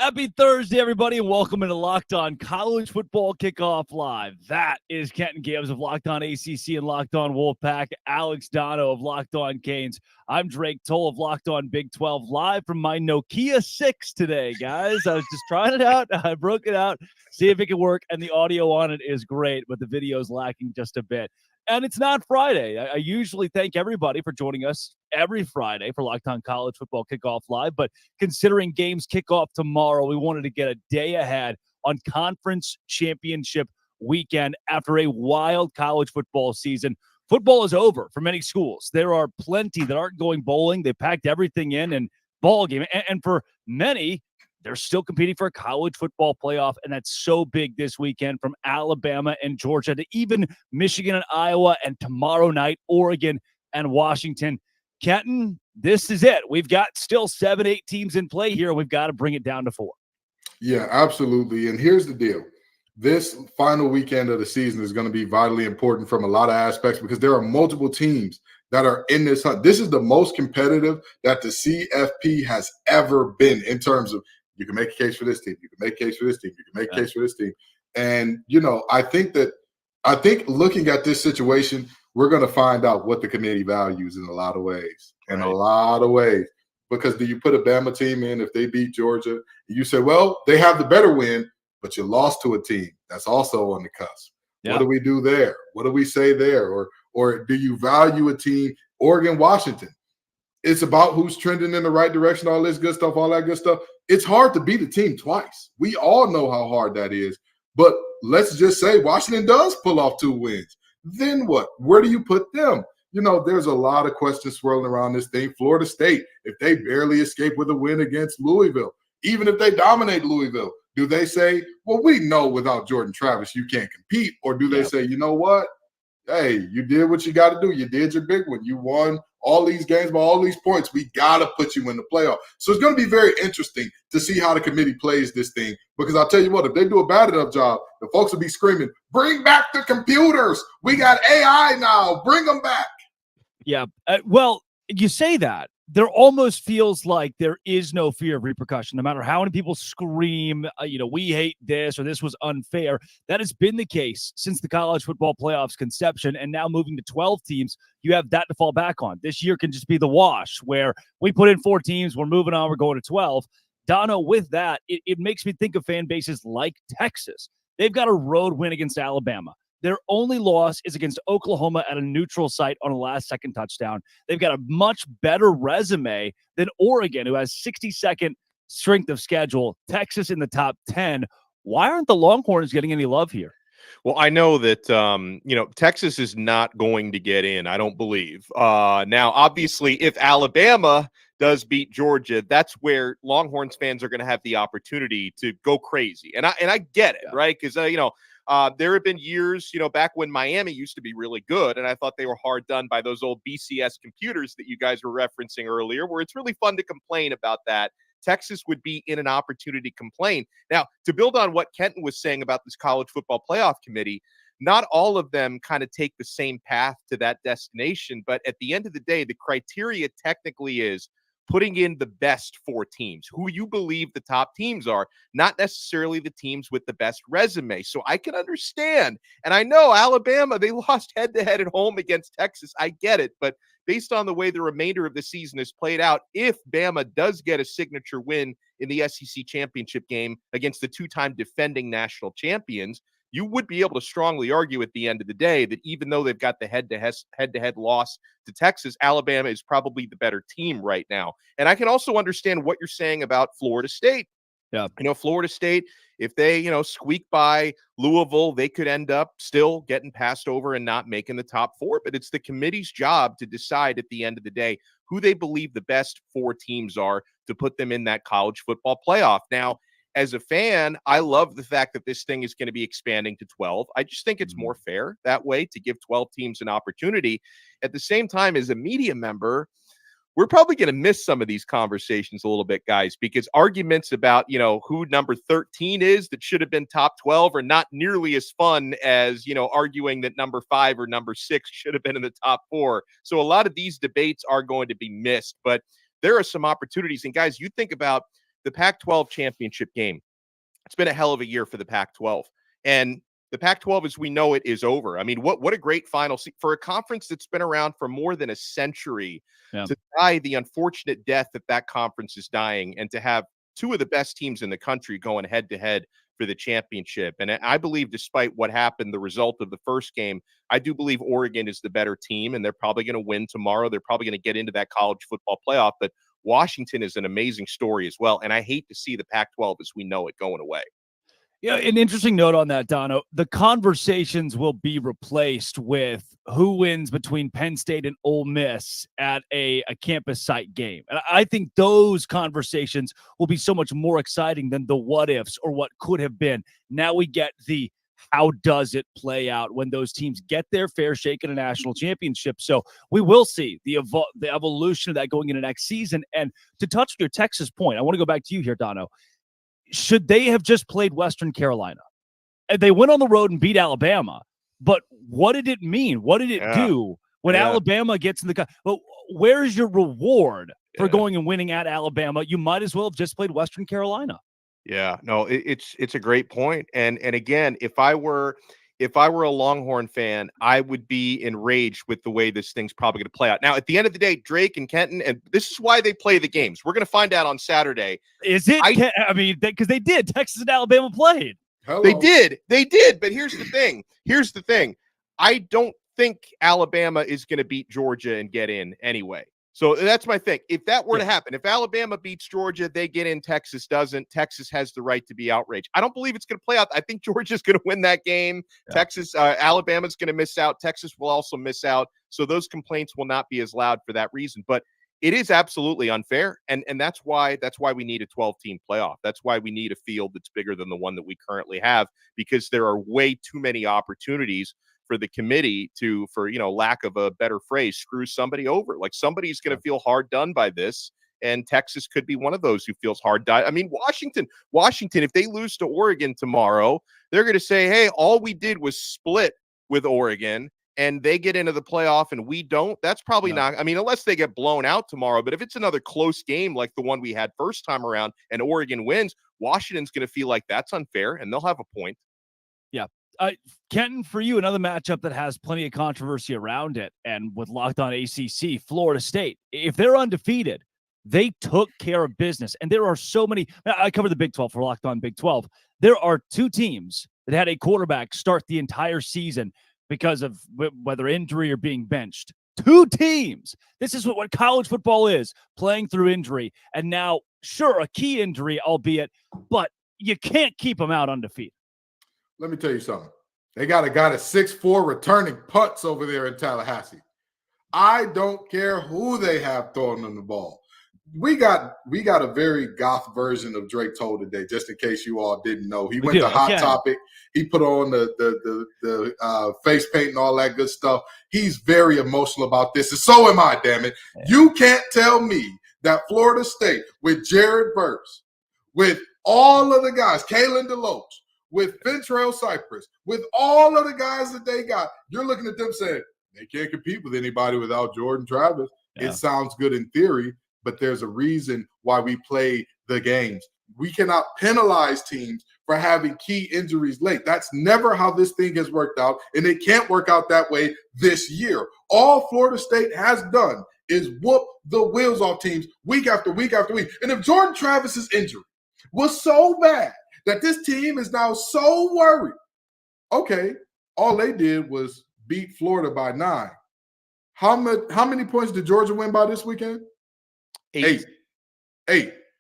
Happy Thursday, everybody, and welcome into Locked On College Football Kickoff Live. That is Kenton Gibbs of Locked On ACC and Locked On Wolfpack, Alex Dono of Locked On Canes. I'm Drake Toll of Locked On Big 12, live from my Nokia 6 today, guys. I was just trying it out. I broke it out, see if it can work, and the audio on it is great, but the video is lacking just a bit. And it's not Friday. I usually thank everybody for joining us every Friday for Locked On College Football Kickoff Live. But considering games kick off tomorrow, we wanted to get a day ahead on Conference Championship weekend after a wild college football season. Football is over for many schools. There are plenty that aren't going bowling. They packed everything in and ball game. And for many, they're still competing for a college football playoff, and that's so big this weekend, from Alabama and Georgia to even Michigan and Iowa, and tomorrow night, Oregon and Washington. Kenton, this is it. We've got still 7-8 teams in play here, and we've got to bring it down to 4. Yeah, absolutely. And here's the deal. This final weekend of the season is going to be vitally important from a lot of aspects because there are multiple teams that are in this hunt. This is the most competitive that the CFP has ever been in terms of you can make a case for this team, you can make a case for this team, you can make a case for this team. And, I think looking at this situation, we're going to find out what the committee values in a lot of ways. Because do you put a Bama team in if they beat Georgia? You say, well, they have the better win, but you lost to a team that's also on the cusp. Yeah. What do we do there? What do we say there? Or do you value a team, Oregon, Washington? It's about who's trending in the right direction, all this good stuff, all that good stuff. It's hard to beat a team twice. We all know how hard that is. But let's just say Washington does pull off 2 wins. Then what? Where do you put them? There's a lot of questions swirling around this thing. Florida State, if they barely escape with a win against Louisville, even if they dominate Louisville, do they say, well, we know without Jordan Travis you can't compete? Or do they say, you know what? Hey, you did what you got to do. You did your big one. You won all these games by all these points. We got to put you in the playoff. So it's going to be very interesting to see how the committee plays this thing. Because I'll tell you what, if they do a bad enough job, the folks will be screaming, bring back the computers. We got AI now. Bring them back. Yeah. Well, you say that. There almost feels like there is no fear of repercussion, no matter how many people scream, we hate this or this was unfair. That has been the case since the college football playoffs conception, and now moving to 12 teams, you have that to fall back on. This year can just be the wash where we put in 4 teams, we're moving on, we're going to 12. Dono, with that, it makes me think of fan bases like Texas. They've got a road win against Alabama. Their only loss is against Oklahoma at a neutral site on a last-second touchdown. They've got a much better resume than Oregon, who has 62nd strength of schedule. Texas in the top 10. Why aren't the Longhorns getting any love here? Well, I know that, Texas is not going to get in, I don't believe. Now, obviously, if Alabama does beat Georgia, that's where Longhorns fans are going to have the opportunity to go crazy. And I get it, right? Because, there have been years, back when Miami used to be really good, and I thought they were hard done by those old BCS computers that you guys were referencing earlier, where it's really fun to complain about that. Texas would be in an opportunity to complain. Now, to build on what Kenton was saying about this college football playoff committee, not all of them kind of take the same path to that destination, but at the end of the day, the criteria technically is putting in the best 4 teams, who you believe the top teams are, not necessarily the teams with the best resume. So I can understand. And I know Alabama, they lost head-to-head at home against Texas. I get it. But based on the way the remainder of the season is played out, if Bama does get a signature win in the SEC championship game against the 2-time defending national champions, you would be able to strongly argue at the end of the day that even though they've got the head-to-head loss to Texas, Alabama is probably the better team right now. And I can also understand what you're saying about Florida State. Yeah. Florida State, if they, squeak by Louisville, they could end up still getting passed over and not making the top 4. But it's the committee's job to decide at the end of the day who they believe the best 4 teams are to put them in that college football playoff. Now, as a fan, I love the fact that this thing is going to be expanding to 12. I just think it's more fair that way to give 12 teams an opportunity. At the same time, as a media member, we're probably going to miss some of these conversations a little bit, guys, because arguments about, who number 13 is that should have been top 12 are not nearly as fun as, arguing that number 5 or number 6 should have been in the top 4. So a lot of these debates are going to be missed, but there are some opportunities. And guys, you think about the Pac-12 championship game. It's been a hell of a year for the Pac-12. And the Pac-12, as we know it, is over. I mean, what a great final for a conference that's been around for more than a century to die the unfortunate death that conference is dying, and to have two of the best teams in the country going head-to-head for the championship. And I believe, despite what happened, the result of the first game, I do believe Oregon is the better team, and they're probably going to win tomorrow. They're probably going to get into that college football playoff. But Washington is an amazing story as well, and I hate to see the Pac-12 as we know it going away. Yeah, an interesting note on that, Dono. The conversations will be replaced with who wins between Penn State and Ole Miss at a campus site game. And I think those conversations will be so much more exciting than the what ifs or what could have been. Now we get the how does it play out when those teams get their fair shake at a national championship. So we will see the evolution of that going into next season. And to touch on your Texas point, I want to go back to you here, Dono. Should they have just played Western Carolina? And they went on the road and beat Alabama, but what did it mean? What did it do when Alabama gets in the – well, where's your reward for going and winning at Alabama? You might as well have just played Western Carolina. Yeah, no, it's a great point. And again, if I were a Longhorn fan, I would be enraged with the way this thing's probably going to play out. Now, at the end of the day, Drake and Kenton, and this is why they play the games. We're going to find out on Saturday. Is it? I mean, because they did. Texas and Alabama played. Hello. They did. But here's the thing. I don't think Alabama is going to beat Georgia and get in anyway. So that's my thing. If that were to happen, if Alabama beats Georgia, they get in, Texas doesn't. Texas has the right to be outraged. I don't believe it's going to play out. I think Georgia's going to win that game. Yeah. Alabama's going to miss out. Texas will also miss out. So those complaints will not be as loud for that reason. But it is absolutely unfair. And that's why we need a 12-team playoff. That's why we need a field that's bigger than the one that we currently have, because there are way too many opportunities for the committee to, for lack of a better phrase, screw somebody over. Like, somebody's going to feel hard done by this, and Texas could be one of those who feels hard done. I mean, Washington, if they lose to Oregon tomorrow, they're going to say, hey, all we did was split with Oregon, and they get into the playoff and we don't. That's probably not, I mean, unless they get blown out tomorrow. But if it's another close game like the one we had first time around and Oregon wins, Washington's going to feel like that's unfair, and they'll have a point. Yeah. Kenton, for you, another matchup that has plenty of controversy around it, and with Locked On ACC, Florida State. If they're undefeated, they took care of business. And there are so many. I cover the Big 12 for Locked On Big 12. There are two teams that had a quarterback start the entire season because of whether injury or being benched. Two teams. This is what college football is, playing through injury. And now, sure, a key injury, albeit, but you can't keep them out undefeated. Let me tell you something. They got a guy that's 6'4" returning punts over there in Tallahassee. I don't care who they have throwing them the ball. We got a very goth version of Drake Toll today, just in case you all didn't know. He went to Hot Topic. He put on the face paint and all that good stuff. He's very emotional about this, and so am I, damn it. Yeah. You can't tell me that Florida State, with Jared Verse, with all of the guys, Kalen DeLoach, with Ventrell Cypress, with all of the guys that they got, you're looking at them saying, they can't compete with anybody without Jordan Travis. Yeah. It sounds good in theory, but there's a reason why we play the games. We cannot penalize teams for having key injuries late. That's never how this thing has worked out, and it can't work out that way this year. All Florida State has done is whoop the wheels off teams week after week after week. And if Jordan Travis's injury was so bad that this team is now so worried, okay, all they did was beat Florida by 9. How many points did Georgia win by this weekend? 8.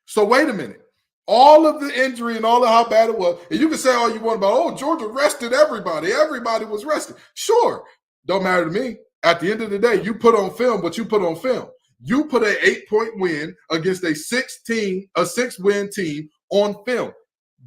So wait a minute. All of the injury and all of how bad it was, and you can say all you want about, Georgia rested everybody. Everybody was rested. Sure. Don't matter to me. At the end of the day, you put on film what you put on film. You put an 8-point win against a 6-win team on film.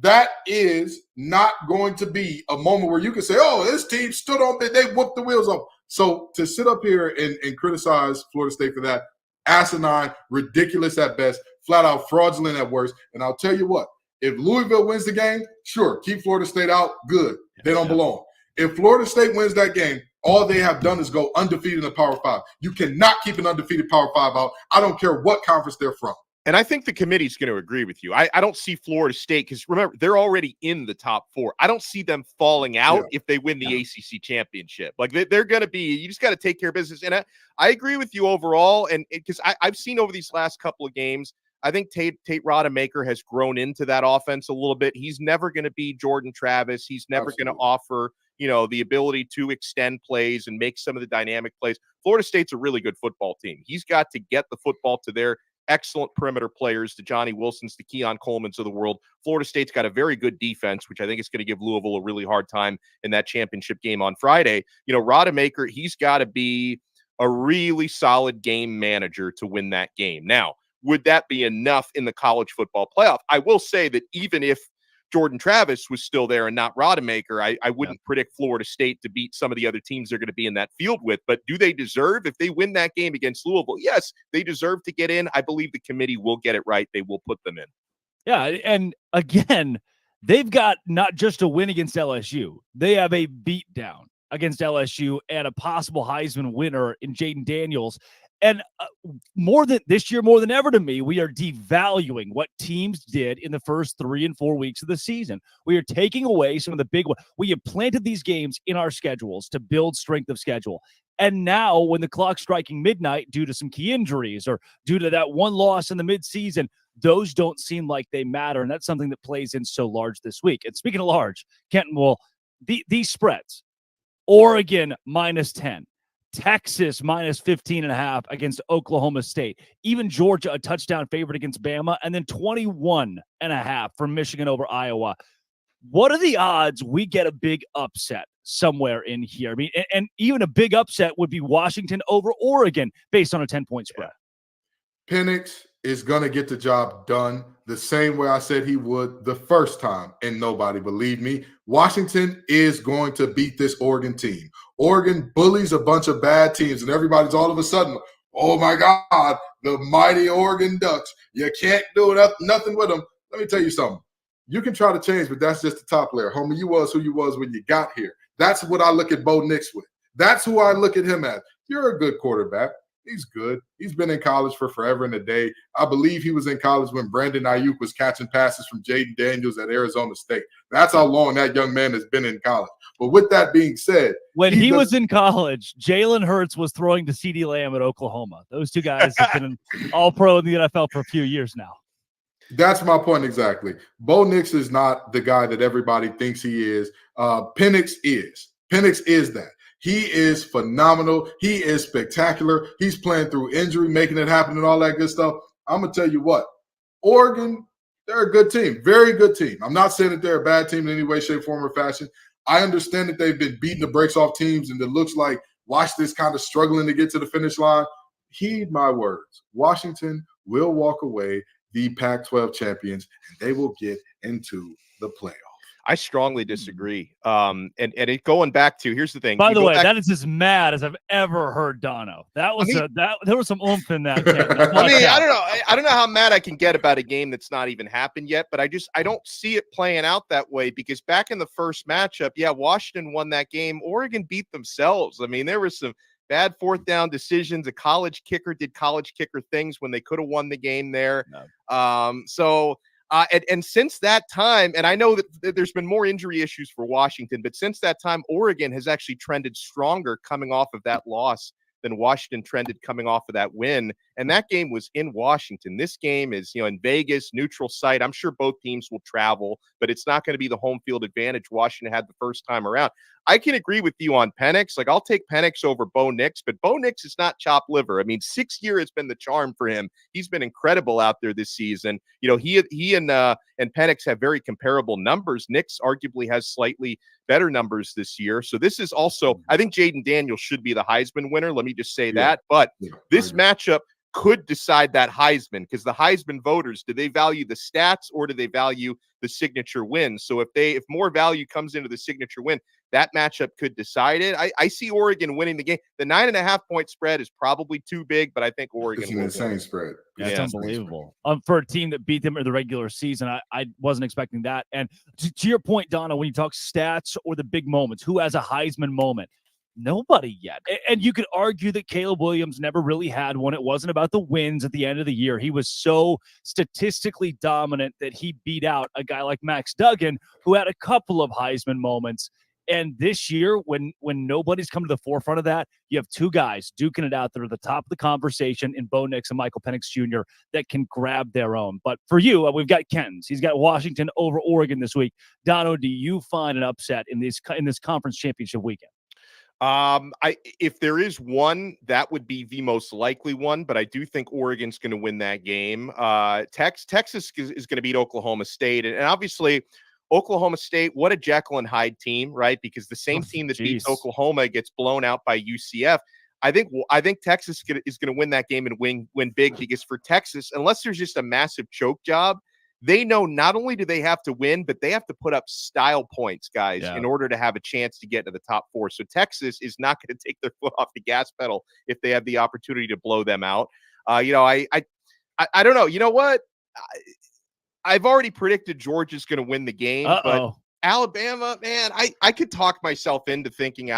That is not going to be a moment where you can say, this team stood on it, they whooped the wheels off. So to sit up here and criticize Florida State for that, asinine, ridiculous at best, flat out fraudulent at worst. And I'll tell you what, if Louisville wins the game, sure, keep Florida State out, good. They don't belong. If Florida State wins that game, all they have done is go undefeated in the Power 5. You cannot keep an undefeated Power 5 out. I don't care what conference they're from. And I think the committee's going to agree with you. I don't see Florida State, because remember, they're already in the top 4. I don't see them falling out if they win the ACC championship. Like, they're going to be, you just got to take care of business. And I agree with you overall. And because I've seen over these last couple of games, I think Tate Rodemaker has grown into that offense a little bit. He's never going to be Jordan Travis. He's never going to offer, the ability to extend plays and make some of the dynamic plays. Florida State's a really good football team. He's got to get the football to their excellent perimeter players, the Johnny Wilsons, the Keon Colemans of the world. Florida State's got a very good defense, which I think is going to give Louisville a really hard time in that championship game on Friday. Rodemaker, he's got to be a really solid game manager to win that game. Now, would that be enough in the college football playoff? I will say that even if Jordan Travis was still there and not Rodemaker, I wouldn't predict Florida State to beat some of the other teams they're going to be in that field with. But do they deserve, if they win that game against Louisville? Yes, they deserve to get in. I believe the committee will get it right. They will put them in. Yeah, and again, they've got not just a win against LSU. They have a beatdown against LSU and a possible Heisman winner in Jaden Daniels. And more than ever to me, we are devaluing what teams did in the first 3 and 4 weeks of the season. We are taking away some of the big ones. We have planted these games in our schedules to build strength of schedule. And now when the clock's striking midnight due to some key injuries or due to that one loss in the midseason, those don't seem like they matter. And that's something that plays in so large this week. And speaking of large, Kenton, these spreads, Oregon -10. Texas -15.5 against Oklahoma State. Even Georgia, a touchdown favorite against Bama, and then 21.5 for Michigan over Iowa. What are the odds we get a big upset somewhere in here? I mean, and even a big upset would be Washington over Oregon based on a 10-point spread. Penix is going to get the job done the same way I said he would the first time, and nobody believed me. Washington is going to beat this Oregon team. Oregon bullies a bunch of bad teams, and everybody's all of a sudden, oh my God, the mighty Oregon Ducks. You can't do nothing with them. Let me tell you something. You can try to change, but that's just the top layer. Homie, you was who you was when you got here. That's what I look at Bo Nix with. That's who I look at him as. You're a good quarterback. He's good. He's been in college for forever and a day. I believe he was in college when Brandon Ayuk was catching passes from Jaden Daniels at Arizona State. That's how long that young man has been in college. But with that being said, when he was in college, Jalen Hurts was throwing to CeeDee Lamb at Oklahoma. Those two guys have been all pro in the NFL for a few years now. That's my point exactly. Bo Nix is not the guy that everybody thinks he is. Penix is. Penix is that. He is phenomenal. He is spectacular. He's playing through injury, making it happen and all that good stuff. I'm going to tell you what, Oregon, they're a good team, very good team. I'm not saying that they're a bad team in any way, shape, form, or fashion. I understand that they've been beating the brakes off teams and it looks like Washington's kind of struggling to get to the finish line. Heed my words. Washington will walk away the Pac-12 champions, and they will get into the playoffs. I strongly disagree. And it going back to, here's the thing. By the way, that is as mad as I've ever heard Dono. That was there was some oomph in that. I don't know how mad I can get about a game that's not even happened yet, but I don't see it playing out that way, because back in the first matchup, Washington won that game. Oregon beat themselves. I mean, there was some bad fourth down decisions. A college kicker did college kicker things when they could have won the game there. No. And since that time, and I know that there's been more injury issues for Washington, but since that time, Oregon has actually trended stronger coming off of that loss than Washington trended coming off of that win. And that game was in Washington. This game is, in Vegas, neutral site. I'm sure both teams will travel, but it's not going to be the home field advantage Washington had the first time around. I can agree with you on Penix. Like, I'll take Penix over Bo Nix, but Bo Nix is not chopped liver. I mean, 6 year has been the charm for him. He's been incredible out there this season. He and Penix have very comparable numbers. Nix arguably has slightly better numbers this year. So this is also, I think Jaden Daniels should be the Heisman winner. Let me just say that. But this matchup could decide that Heisman, because the Heisman voters, do they value the stats or do they value the signature win? So if more value comes into the signature win, that matchup could decide it. I see Oregon winning the game. The 9.5-point spread is probably too big, but I think Oregon is an insane spread. That's unbelievable. For a team that beat them in the regular season, I wasn't expecting that. And to your point, Donna, when you talk stats or the big moments, who has a Heisman moment? Nobody yet. And you could argue that Caleb Williams never really had one. It wasn't about the wins at the end of the year. He was so statistically dominant that he beat out a guy like Max Duggan, who had a couple of Heisman moments. And this year, when nobody's come to the forefront of that, you have two guys duking it out there at the top of the conversation in Bo Nix and Michael Penix Jr. that can grab their own. But for you, we've got Ken's. He's got Washington over Oregon this week. Dono, do you find an upset in this conference championship weekend? If there is one, that would be the most likely one, but I do think Oregon's going to win that game. Texas is going to beat Oklahoma State, and obviously Oklahoma State, what a Jekyll and Hyde team, right? Because the same team that beats Oklahoma gets blown out by UCF. I think Texas is going to win that game and win big, because for Texas, unless there's just a massive choke job, they know not only do they have to win, but they have to put up style points, guys, in order to have a chance to get to the top four. So Texas is not going to take their foot off the gas pedal if they have the opportunity to blow them out. I don't know. You know what? I've already predicted Georgia's going to win the game, but Alabama, man, I could talk myself into thinking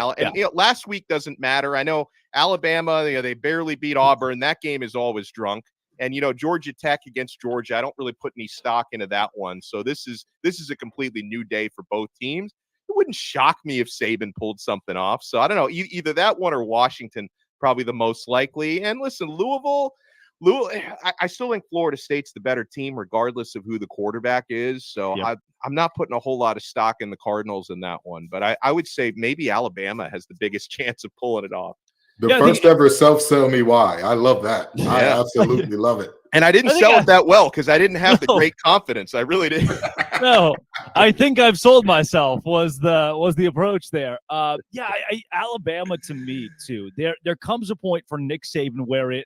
last week doesn't matter. I know Alabama, they barely beat Auburn. That game is always drunk. And, Georgia Tech against Georgia, I don't really put any stock into that one. So this is a completely new day for both teams. It wouldn't shock me if Saban pulled something off. So I don't know, either that one or Washington, probably the most likely. And listen, Louisville, I still think Florida State's the better team, regardless of who the quarterback is. So I'm not putting a whole lot of stock in the Cardinals in that one. But I would say maybe Alabama has the biggest chance of pulling it off. The first ever self-sell me why. I love that. Yeah. I absolutely love it. And I didn't sell it that well because I didn't have the great confidence. I really didn't. No, I think I've sold myself was the approach there. Alabama to me too. There comes a point for Nick Saban where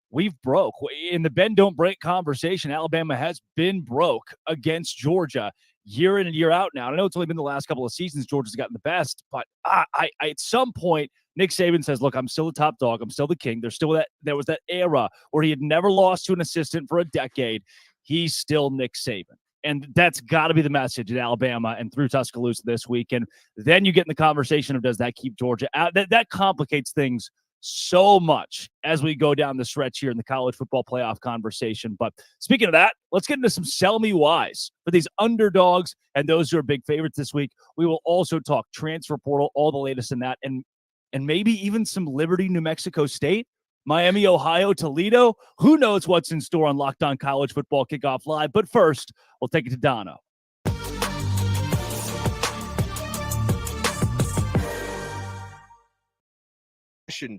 we've broke. In the bend don't break conversation, Alabama has been broke against Georgia year in and year out now. I know it's only been the last couple of seasons Georgia's gotten the best, but at some point, Nick Saban says, look, I'm still the top dog. I'm still the king. There was that era where he had never lost to an assistant for a decade. He's still Nick Saban. And that's got to be the message at Alabama and through Tuscaloosa this week. And then you get in the conversation of, does that keep Georgia out? That complicates things so much as we go down the stretch here in the college football playoff conversation. But speaking of that, let's get into some sell me whys for these underdogs and those who are big favorites this week. We will also talk transfer portal, all the latest in that, and maybe even some Liberty, New Mexico State, Miami, Ohio, Toledo. Who knows what's in store on Locked On College Football Kickoff Live. But first, we'll take it to Dono.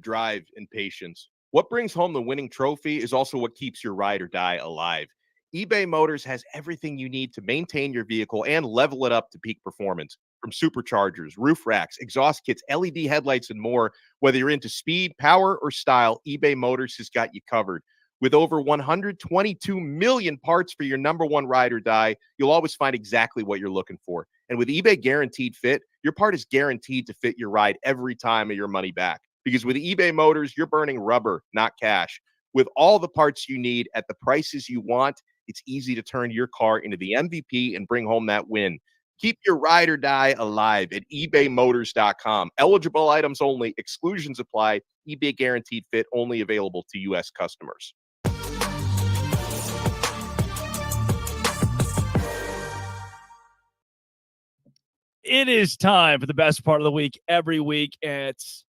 Drive, and patience. What brings home the winning trophy is also what keeps your ride or die alive. eBay Motors has everything you need to maintain your vehicle and level it up to peak performance. From superchargers, roof racks, exhaust kits, LED headlights, and more. Whether you're into speed, power, or style, eBay Motors has got you covered. With over 122 million parts for your number one ride or die, you'll always find exactly what you're looking for. And with eBay Guaranteed Fit, your part is guaranteed to fit your ride every time or your money back. Because with eBay Motors, you're burning rubber, not cash. With all the parts you need at the prices you want, it's easy to turn your car into the MVP and bring home that win. Keep your ride or die alive at ebaymotors.com. Eligible items only. Exclusions apply. eBay Guaranteed Fit only available to U.S. customers. It is time for the best part of the week every week. It's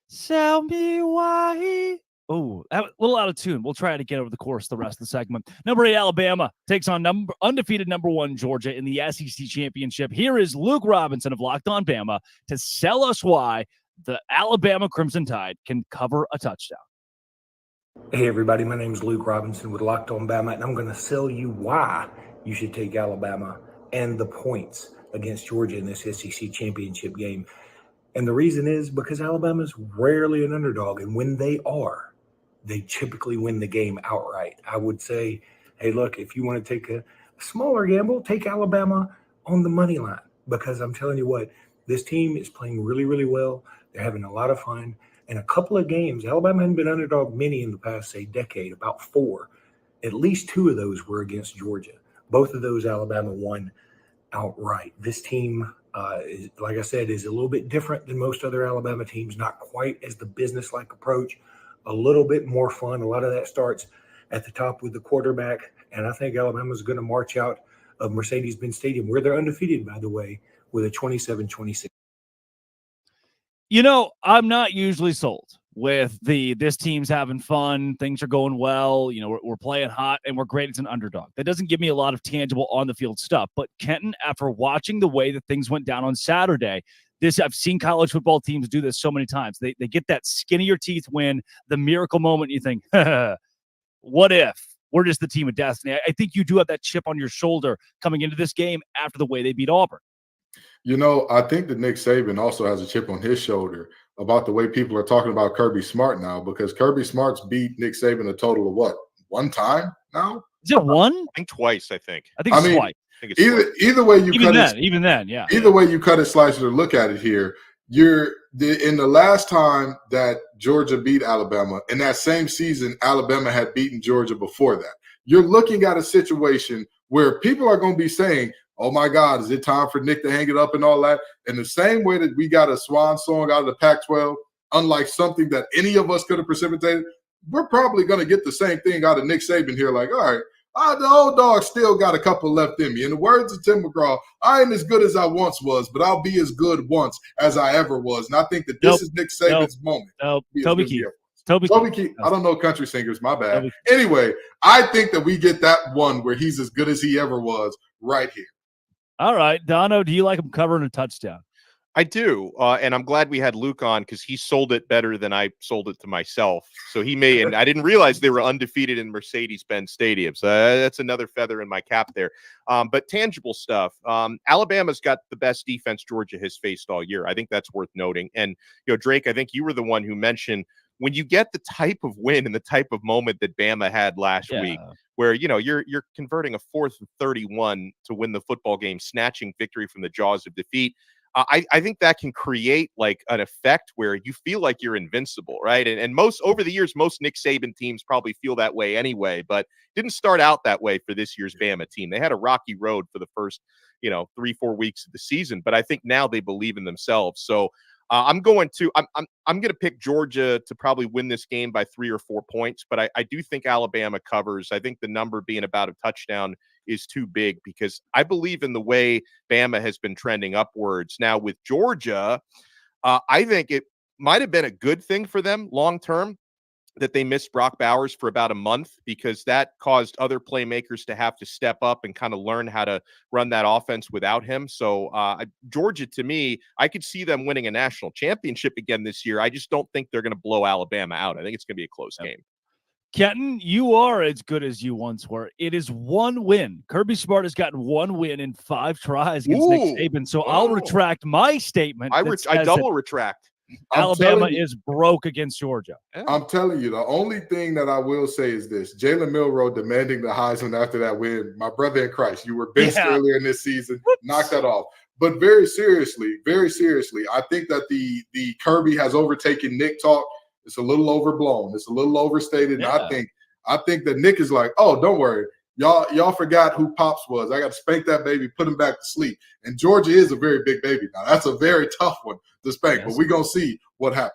Sell Me Why. Oh, a little out of tune. We'll try to get over the course the rest of the segment. Number 8, Alabama takes on undefeated number 1 Georgia in the SEC Championship. Here is Luke Robinson of Locked On Bama to sell us why the Alabama Crimson Tide can cover a touchdown. Hey, everybody. My name is Luke Robinson with Locked On Bama, and I'm going to sell you why you should take Alabama and the points against Georgia in this SEC Championship game. And the reason is because Alabama's rarely an underdog, and when they are, they typically win the game outright. I would say, hey, look, if you want to take a smaller gamble, take Alabama on the money line, because I'm telling you what, this team is playing really, really well. They're having a lot of fun. In a couple of games, Alabama hadn't been underdog many in the past, say, decade, about 4. At least 2 of those were against Georgia. Both of those Alabama won outright. This team like I said, is a little bit different than most other Alabama teams, not quite as the business-like approach, a little bit more fun. A lot of that starts at the top with the quarterback, and I think Alabama's going to march out of Mercedes-Benz Stadium, where they're undefeated, by the way, with a 27-26. I'm not usually sold with this team's having fun, things are going well, we're playing hot, and we're great as an underdog. That doesn't give me a lot of tangible on-the-field stuff. But Kenton, after watching the way that things went down on Saturday, I've seen college football teams do this so many times. They get that skin-of-your teeth win, the miracle moment, you think, what if we're just the team of destiny? I think you do have that chip on your shoulder coming into this game after the way they beat Auburn. I think that Nick Saban also has a chip on his shoulder about the way people are talking about Kirby Smart now, because Kirby Smart's beat Nick Saban a total of what? One time now? Is it one? I think twice. I think it's twice. I think it's either way you cut it. Even then, yeah. Either way you cut it, slice it, or look at it here. In the last time that Georgia beat Alabama, in that same season, Alabama had beaten Georgia before that. You're looking at a situation where people are going to be saying, oh my God, is it time for Nick to hang it up and all that? In the same way that we got a swan song out of the Pac-12, unlike something that any of us could have precipitated, we're probably going to get the same thing out of Nick Saban here. Like, all right, the old dog still got a couple left in me. In the words of Tim McGraw, I ain't as good as I once was, but I'll be as good once as I ever was. And I think that this is Nick Saban's moment. Toby Keith. Toby Keith. I don't know country singers. My bad. Anyway, I think that we get that one where he's as good as he ever was right here. All right, Dono, do you like him covering a touchdown? I do, and I'm glad we had Luke on because he sold it better than I sold it to myself. So he may, and I didn't realize they were undefeated in Mercedes-Benz Stadium. So that's another feather in my cap there. But tangible stuff. Alabama's got the best defense Georgia has faced all year. I think that's worth noting. And Drake, I think you were the one who mentioned when you get the type of win and the type of moment that Bama had last week, where you're converting a 4th and 31 to win the football game, snatching victory from the jaws of defeat. I think that can create like an effect where you feel like you're invincible, right? And most over the years, most Nick Saban teams probably feel that way anyway, but didn't start out that way for this year's Bama team. They had a rocky road for the first 3-4 weeks of the season, but I think now they believe in themselves. So I'm going to pick Georgia to probably win this game by 3 or 4 points, but I do think Alabama covers. I think the number being about a touchdown is too big because I believe in the way Bama has been trending upwards. Now with Georgia, I think it might have been a good thing for them long term that they missed Brock Bowers for about a month because that caused other playmakers to have to step up and kind of learn how to run that offense without him. So Georgia, to me, I could see them winning a national championship again this year. I just don't think they're going to blow Alabama out. I think it's going to be a close game. Kenton, you are as good as you once were. It is one win. Kirby Smart has gotten one win in 5 tries against Nick Saban. So I'll retract my statement. I double retract. Alabama is broke against Georgia. I'm telling you, the only thing that I will say is this. Jalen Milroe demanding the Heisman after that win. My brother in Christ, you were benched earlier in this season. Knock that off. But very seriously, I think that the Kirby has overtaken Nick talk. It's a little overblown. It's a little overstated. Yeah. And I think that Nick is like, oh, don't worry. Y'all forgot who Pops was. I got to spank that baby, put him back to sleep. And Georgia is a very big baby now. That's a very tough one to spank, but we're going to see what happens.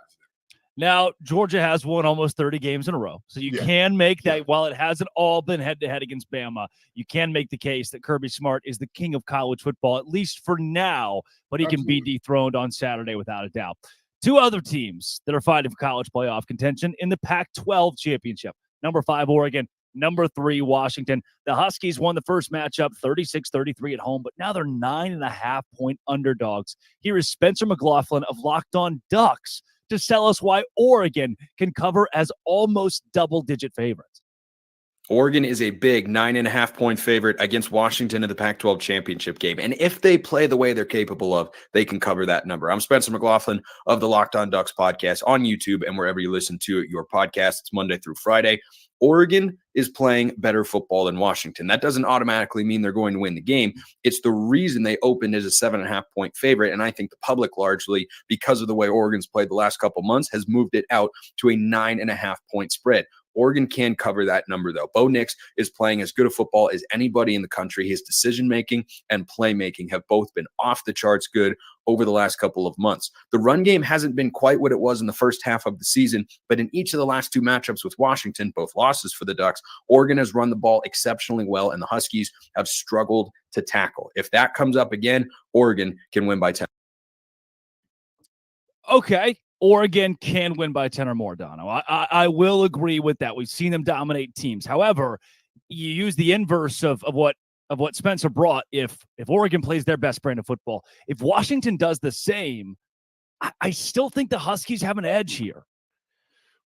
Now, Georgia has won almost 30 games in a row. So you can make that, while it hasn't all been head-to-head against Bama, you can make the case that Kirby Smart is the king of college football, at least for now, but he can be dethroned on Saturday without a doubt. 2 other teams that are fighting for college playoff contention in the Pac-12 Championship. Number 5, Oregon. Number 3, Washington. The Huskies won the first matchup 36-33 at home, but now they're 9.5-point underdogs. Here is Spencer McLaughlin of Locked On Ducks to tell us why Oregon can cover as almost double-digit favorites. Oregon is a big 9.5-point favorite against Washington in the Pac-12 championship game. And if they play the way they're capable of, they can cover that number. I'm Spencer McLaughlin of the Locked On Ducks podcast on YouTube and wherever you listen to your podcast. It's Monday through Friday. Oregon is playing better football than Washington. That doesn't automatically mean they're going to win the game. It's the reason they opened as a 7.5-point favorite. And I think the public largely, because of the way Oregon's played the last couple months, has moved it out to a 9.5-point spread. Oregon can cover that number, though. Bo Nix is playing as good a football as anybody in the country. His decision-making and playmaking have both been off the charts good over the last couple of months. The run game hasn't been quite what it was in the first half of the season, but in each of the last two matchups with Washington, both losses for the Ducks, Oregon has run the ball exceptionally well, and the Huskies have struggled to tackle. If that comes up again, Oregon can win by 10. Okay. Oregon can win by 10 or more, Dono. I will agree with that. We've seen them dominate teams. However, you use the inverse of what Spencer brought. If Oregon plays their best brand of football, if Washington does the same, I still think the Huskies have an edge here.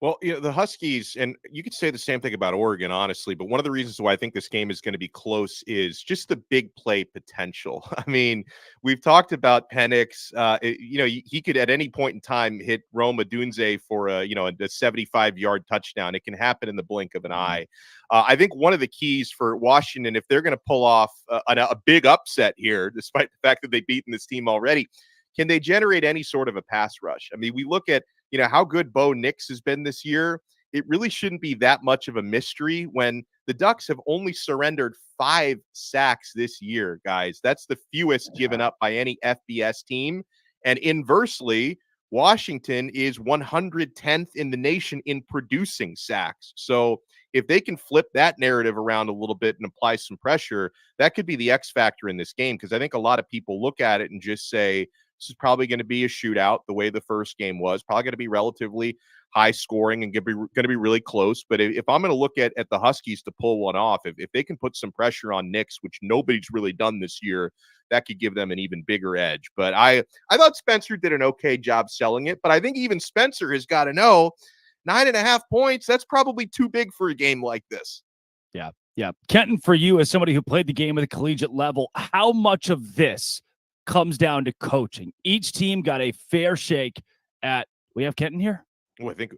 Well, the Huskies, and you could say the same thing about Oregon, honestly, but one of the reasons why I think this game is going to be close is just the big play potential. I mean, we've talked about Penix. He could at any point in time hit Rome Odunze for a 75-yard touchdown. It can happen in the blink of an eye. I think one of the keys for Washington, if they're going to pull off a big upset here, despite the fact that they've beaten this team already, can they generate any sort of a pass rush? I mean, we look at how good Bo Nix has been this year. It really shouldn't be that much of a mystery when the Ducks have only surrendered 5 sacks this year, guys. That's the fewest given up by any FBS team. And inversely, Washington is 110th in the nation in producing sacks. So if they can flip that narrative around a little bit and apply some pressure, that could be the X factor in this game, because I think a lot of people look at it and just say, this is probably going to be a shootout the way the first game was, probably going to be relatively high scoring and going to be really close. But if I'm going to look at the Huskies to pull one off, if they can put some pressure on Nix, which nobody's really done this year, that could give them an even bigger edge. But I thought Spencer did an okay job selling it, but I think even Spencer has got to know 9.5 points, that's probably too big for a game like this. Yeah. Kenton, for you as somebody who played the game at the collegiate level, how much of this comes down to coaching? Each team got a fair shake at. We have Kenton here. Oh, I think.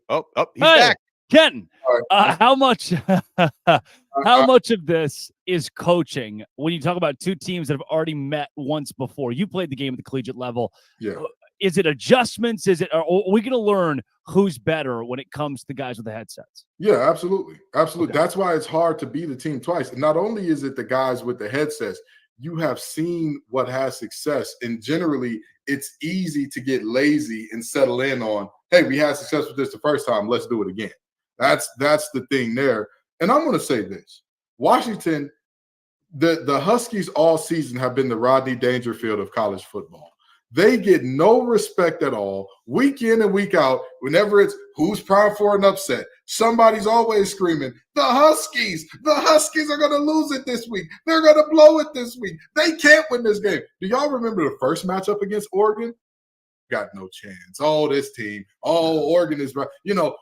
He's back. Kenton, how much of this is coaching when you talk about two teams that have already met once before? You played the game at the collegiate level. Yeah. Is it adjustments? Are we going to learn who's better when it comes to the guys with the headsets? Yeah, absolutely. Absolutely. Okay. That's why it's hard to be the team twice. And not only is it the guys with the headsets, you have seen what has success. And generally, it's easy to get lazy and settle in on, hey, we had success with this the first time. Let's do it again. That's the thing there. And I'm going to say this. Washington, the Huskies all season have been the Rodney Dangerfield of college football. They get no respect at all, week in and week out. Whenever it's who's primed for an upset, somebody's always screaming, the Huskies are going to lose it this week. They're going to blow it this week. They can't win this game. Do y'all remember the first matchup against Oregon? Got no chance. Oh, this team. Oh, Oregon is right.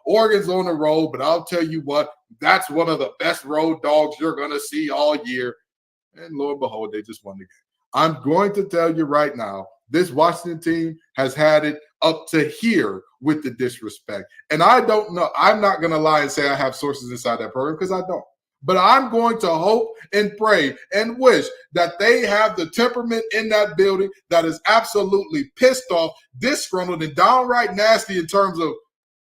Oregon's on the road, but I'll tell you what, that's one of the best road dogs you're going to see all year. And lo and behold, they just won the game. I'm going to tell you right now, this Washington team has had it up to here with the disrespect. And I don't know. I'm not going to lie and say I have sources inside that program, because I don't. But I'm going to hope and pray and wish that they have the temperament in that building that is absolutely pissed off, disgruntled, and downright nasty in terms of,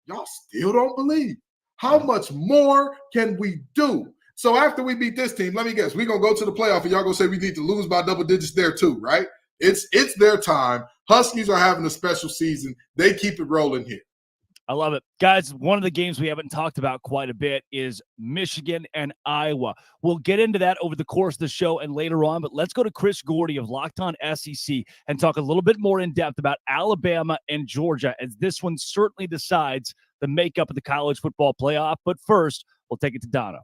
y'all still don't believe. How much more can we do? So after we beat this team, let me guess, we're going to go to the playoff and y'all going to say we need to lose by double digits there too, right? It's their time. Huskies are having a special season. They keep it rolling here. I love it. Guys, one of the games we haven't talked about quite a bit is Michigan and Iowa. We'll get into that over the course of the show and later on, but let's go to Chris Gordy of Locked On SEC and talk a little bit more in depth about Alabama and Georgia, as this one certainly decides the makeup of the college football playoff. But first, we'll take it to Dono.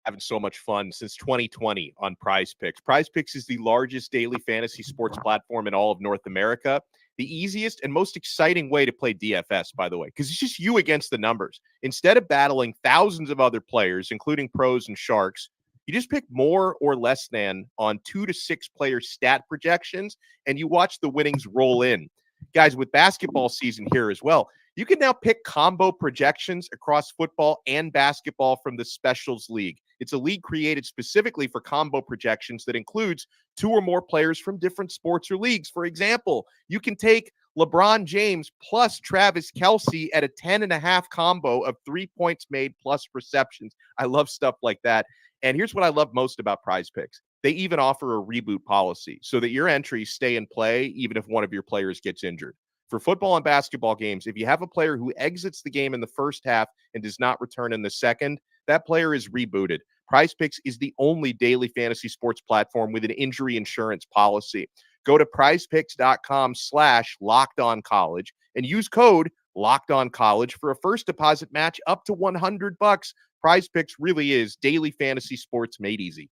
Having so much fun since 2020 on Prize Picks. Prize Picks is the largest daily fantasy sports platform in all of North America. The easiest and most exciting way to play DFS, by the way, because it's just you against the numbers. Instead of battling thousands of other players, including pros and sharks, you just pick more or less than on 2 to 6 player stat projections, and you watch the winnings roll in. Guys, with basketball season here as well, You can now pick combo projections across football and basketball from the Specials League. It's a league created specifically for combo projections that includes 2 or more players from different sports or leagues. For example, you can take LeBron James plus Travis Kelce at a 10.5 combo of 3 points made plus receptions. I love stuff like that. And here's what I love most about Prize Picks. They even offer a reboot policy so that your entries stay in play even if one of your players gets injured. For football and basketball games, if you have a player who exits the game in the first half and does not return in the second, that player is rebooted. Prize Picks is the only daily fantasy sports platform with an injury insurance policy. Go to prizepicks.com/lockedoncollege and use code LOCKEDONCollege for a first deposit match up to $100. Prize Picks really is daily fantasy sports made easy.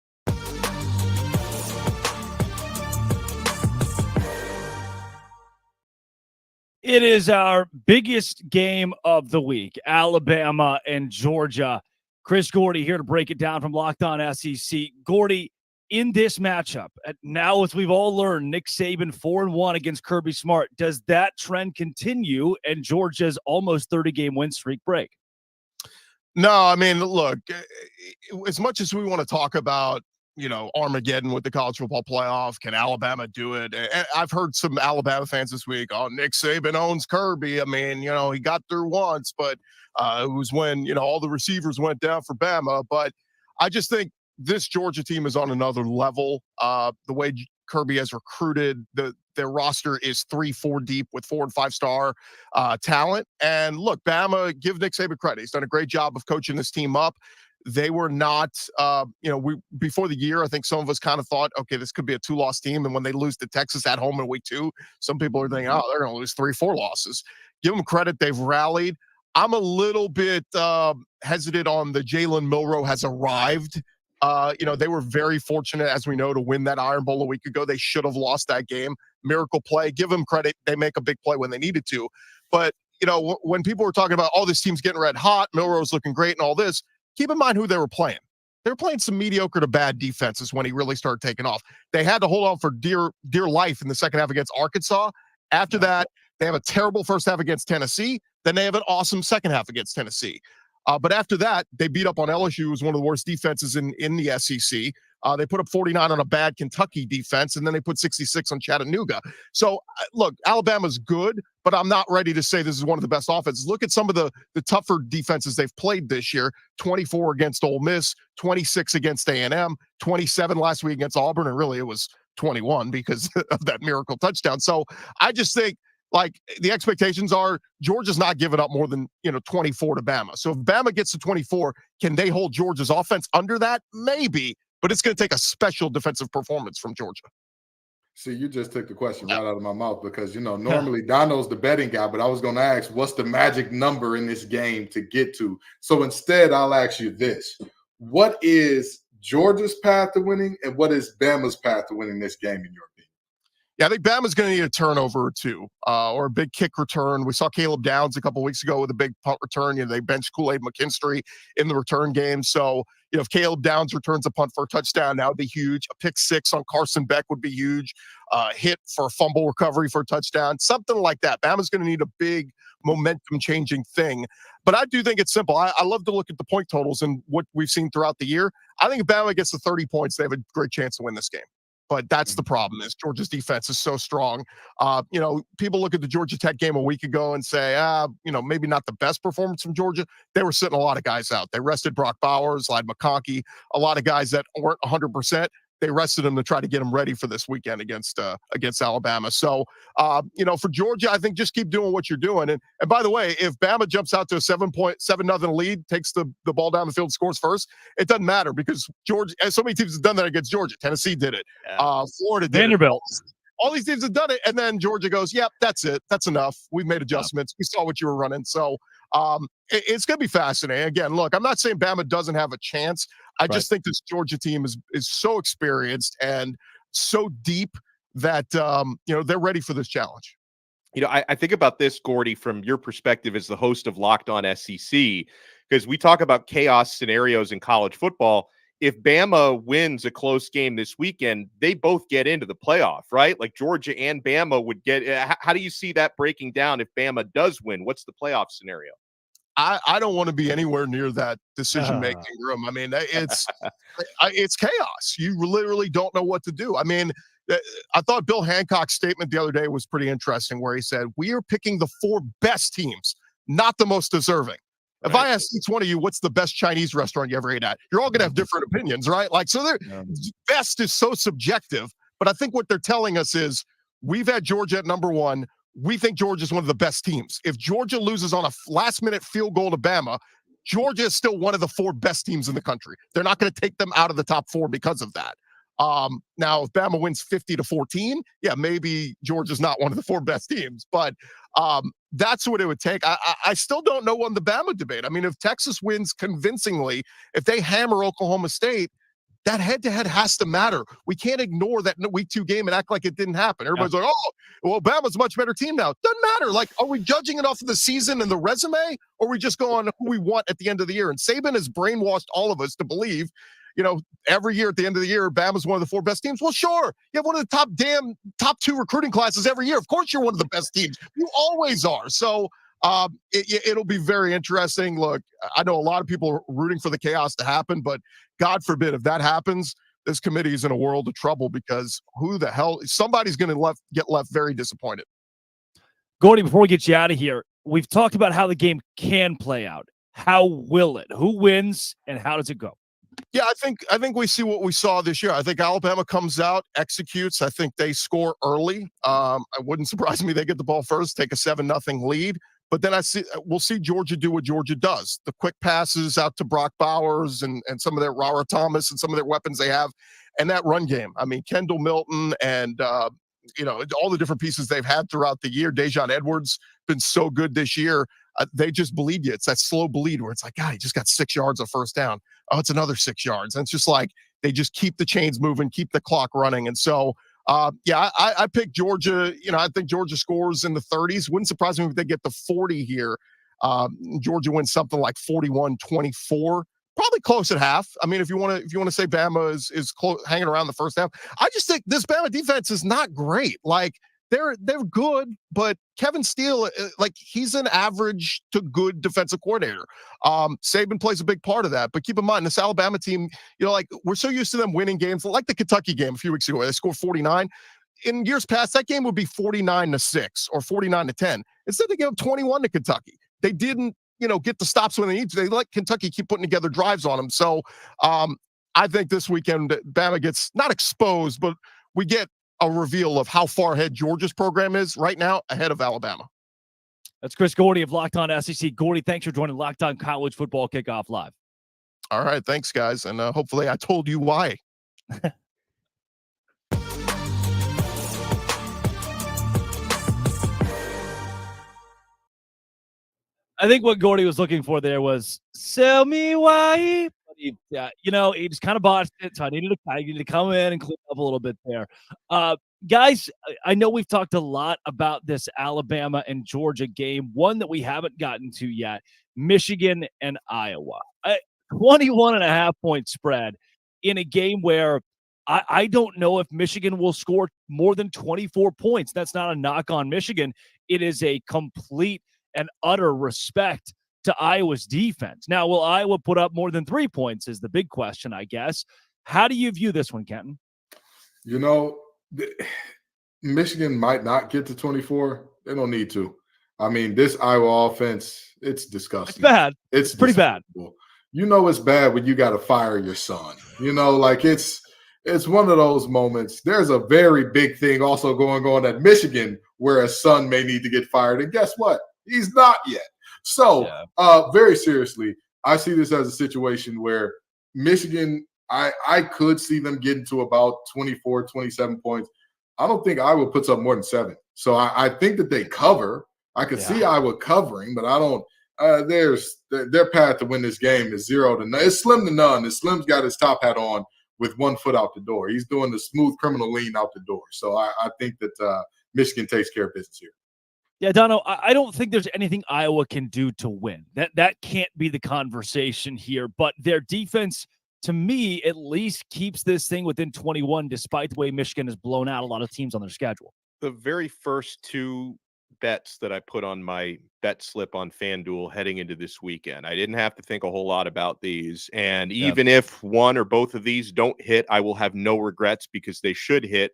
It is our biggest game of the week, Alabama and Georgia. Chris Gordy here to break it down from Locked On SEC. Gordy, in this matchup, now as we've all learned, Nick Saban 4-1 against Kirby Smart. Does that trend continue and Georgia's almost 30-game win streak break? No, I mean, look, as much as we want to talk about, Armageddon with the college football playoff, can Alabama do it? And I've heard some Alabama fans this week, oh, Nick Saban owns Kirby. I mean, he got through once, but it was when, all the receivers went down for Bama. But I just think this Georgia team is on another level. The way Kirby has recruited, their roster is 3-4 deep with 4- and 5-star talent. And look, Bama, give Nick Saban credit. He's done a great job of coaching this team up. They were not, before the year, I think some of us kind of thought, okay, this could be a 2-loss team. And when they lose to Texas at home in week 2, some people are thinking, oh, they're going to lose 3-4 losses. Give them credit. They've rallied. I'm a little bit hesitant on the Jalen Milroe has arrived. They were very fortunate, as we know, to win that Iron Bowl a week ago. They should have lost that game. Miracle play. Give them credit. They make a big play when they needed to. But, when people were talking about, oh, this team's getting red hot, Milroe's looking great and all this, keep in mind who they were playing. They were playing some mediocre to bad defenses when he really started taking off. They had to hold on for dear life in the second half against Arkansas. After that, they have a terrible first half against Tennessee. Then they have an awesome second half against Tennessee. But after that, they beat up on LSU, who was one of the worst defenses in the SEC. They put up 49 on a bad Kentucky defense, and then they put 66 on Chattanooga. So, look, Alabama's good, but I'm not ready to say this is one of the best offenses. Look at some of the tougher defenses they've played this year. 24 against Ole Miss, 26 against A&M, 27 last week against Auburn, and really it was 21 because of that miracle touchdown. So I just think, the expectations are Georgia's not giving up more than, 24 to Bama. So if Bama gets to 24, can they hold Georgia's offense under that? Maybe, but it's going to take a special defensive performance from Georgia. See, you just took the question right out of my mouth because, normally Dono's the betting guy, but I was going to ask, what's the magic number in this game to get to? So instead, I'll ask you this. What is Georgia's path to winning and what is Bama's path to winning this game in your opinion? Yeah, I think Bama's going to need a turnover or two or a big kick return. We saw Caleb Downs a couple weeks ago with a big punt return. They benched Kool-Aid McKinstry in the return game. So, if Caleb Downs returns a punt for a touchdown, that would be huge. A pick 6 on Carson Beck would be huge. Hit for a fumble recovery for a touchdown, something like that. Bama's going to need a big momentum-changing thing. But I do think it's simple. I love to look at the point totals and what we've seen throughout the year. I think if Bama gets to 30 points, they have a great chance to win this game. But that's the problem is Georgia's defense is so strong. People look at the Georgia Tech game a week ago and say, maybe not the best performance from Georgia. They were sitting a lot of guys out. They rested Brock Bowers, Slide McConkey, a lot of guys that weren't 100%. They rested them to try to get them ready for this weekend against Alabama. So, for Georgia, I think just keep doing what you're doing. And by the way, if Bama jumps out to a 7-0 lead, takes the ball down the field, scores first, it doesn't matter because Georgia, and so many teams have done that against Georgia. Tennessee did it. Yeah. Florida did Vanderbilt. it. All these teams have done it. And then Georgia goes, yep, that's it. That's enough. We've made adjustments. We saw what you were running. So it's going to be fascinating. Again, look, I'm not saying Bama doesn't have a chance. I just think this Georgia team is so experienced and so deep that, they're ready for this challenge. I think about this, Gordy, from your perspective as the host of Locked On SEC, because we talk about chaos scenarios in college football. if Bama wins a close game this weekend, they both get into the playoff, right? Like Georgia and Bama would get. How do you see that breaking down if Bama does win? What's the playoff scenario? I don't want to be anywhere near that decision-making room. I mean, it's chaos. You literally don't know what to do. I mean, I thought Bill Hancock's statement the other day was pretty interesting, where he said, "We are picking the 4 best teams, not the most deserving." If I ask each one of you, what's the best Chinese restaurant you ever ate at, you're all going to have different opinions, right? Like, so best is so subjective. But I think what they're telling us is we've had Georgia at number 1. We think Georgia's one of the best teams. If Georgia loses on a last-minute field goal to Bama, Georgia is still one of the 4 best teams in the country. They're not going to take them out of the top 4 because of that. Now, if Bama wins 50-14, yeah, maybe Georgia's not one of the 4 best teams. But that's what it would take. I still don't know on the Bama debate. I mean, if Texas wins convincingly, if they hammer Oklahoma State, that head-to-head has to matter. We can't ignore that week 2 game and act like it didn't happen. Everybody's like, oh, well, Bama's a much better team now. Doesn't matter. Like, are we judging it off of the season and the resume, or are we just going on who we want at the end of the year? And Saban has brainwashed all of us to believe, every year at the end of the year, Bama's one of the 4 best teams. Well, sure. You have one of the top 2 recruiting classes every year. Of course you're one of the best teams. You always are. So it'll be very interesting. Look, I know a lot of people are rooting for the chaos to happen, but God forbid if that happens, this committee is in a world of trouble, because who the hell, somebody's going to get left very disappointed. Gordy, before we get you out of here, we've talked about how the game can play out. How will it? Who wins and how does it go? Yeah, I think we see what we saw this year. I think Alabama comes out, executes. I think they score early. It wouldn't surprise me they get the ball first, take a 7-0 lead. But then we'll see Georgia do what Georgia does. The quick passes out to Brock Bowers and some of their Rara Thomas and some of their weapons they have, and that run game. I mean, Kendall Milton and all the different pieces they've had throughout the year. Dejon Edwards been so good this year. They just bleed you. It's that slow bleed where it's like, God, he just got 6 yards of first down. Oh, it's another 6 yards. And it's just like they just keep the chains moving, keep the clock running. And so, I picked Georgia. I think Georgia scores in the 30s. Wouldn't surprise me if they get to 40 here. Georgia wins something like 41-24. Probably close at half. I mean, if you want to say Bama is hanging around the first half, I just think this Bama defense is not great. Like, they're good, but Kevin Steele, he's an average to good defensive coordinator. Saban plays a big part of that. But keep in mind, this Alabama team, we're so used to them winning games, like the Kentucky game a few weeks ago, where they scored 49. In years past, that game would be 49-6 or 49-10. Instead, they gave up 21 to Kentucky. They didn't, get the stops when they need to. They let Kentucky keep putting together drives on them. So I think this weekend, Bama gets not exposed, but we get a reveal of how far ahead Georgia's program is right now, ahead of Alabama. That's Chris Gordy of Locked On SEC. Gordy, thanks for joining Locked On College Football Kickoff Live. All right, thanks, guys, and hopefully I told you why. I think what Gordy was looking for there was, sell me why. He just kind of botched it, so I needed to come in and clean up a little bit there. Guys, I know we've talked a lot about this Alabama and Georgia game. One that we haven't gotten to yet, Michigan and Iowa. 21.5-point spread in a game where I don't know if Michigan will score more than 24 points. That's not a knock on Michigan. It is a complete and utter respect to Iowa's defense. Now, will Iowa put up more than 3 points is the big question, I guess. How do you view this one, Kenton? Michigan might not get to 24. They don't need to. I mean, this Iowa offense, it's disgusting. It's bad. It's pretty bad. It's bad when you got to fire your son. It's one of those moments. There's a very big thing also going on at Michigan where a son may need to get fired. And guess what? He's not yet. So, very seriously, I see this as a situation where Michigan, I could see them getting to about 24, 27 points. I don't think Iowa puts up more than 7. So I think that they cover. I could see Iowa covering, but I don't. Their path to win this game is 0 to none. It's slim to none. Slim's got his top hat on with 1 foot out the door. He's doing the smooth criminal lean out the door. So I think that Michigan takes care of business here. Yeah, Dono, I don't think there's anything Iowa can do to win. That can't be the conversation here. But their defense to me, at least keeps this thing within 21, despite the way Michigan has blown out a lot of teams on their schedule. The very first two bets that I put on my bet slip on FanDuel heading into this weekend, I didn't have to think a whole lot about these. And even if one or both of these don't hit, I will have no regrets because they should hit.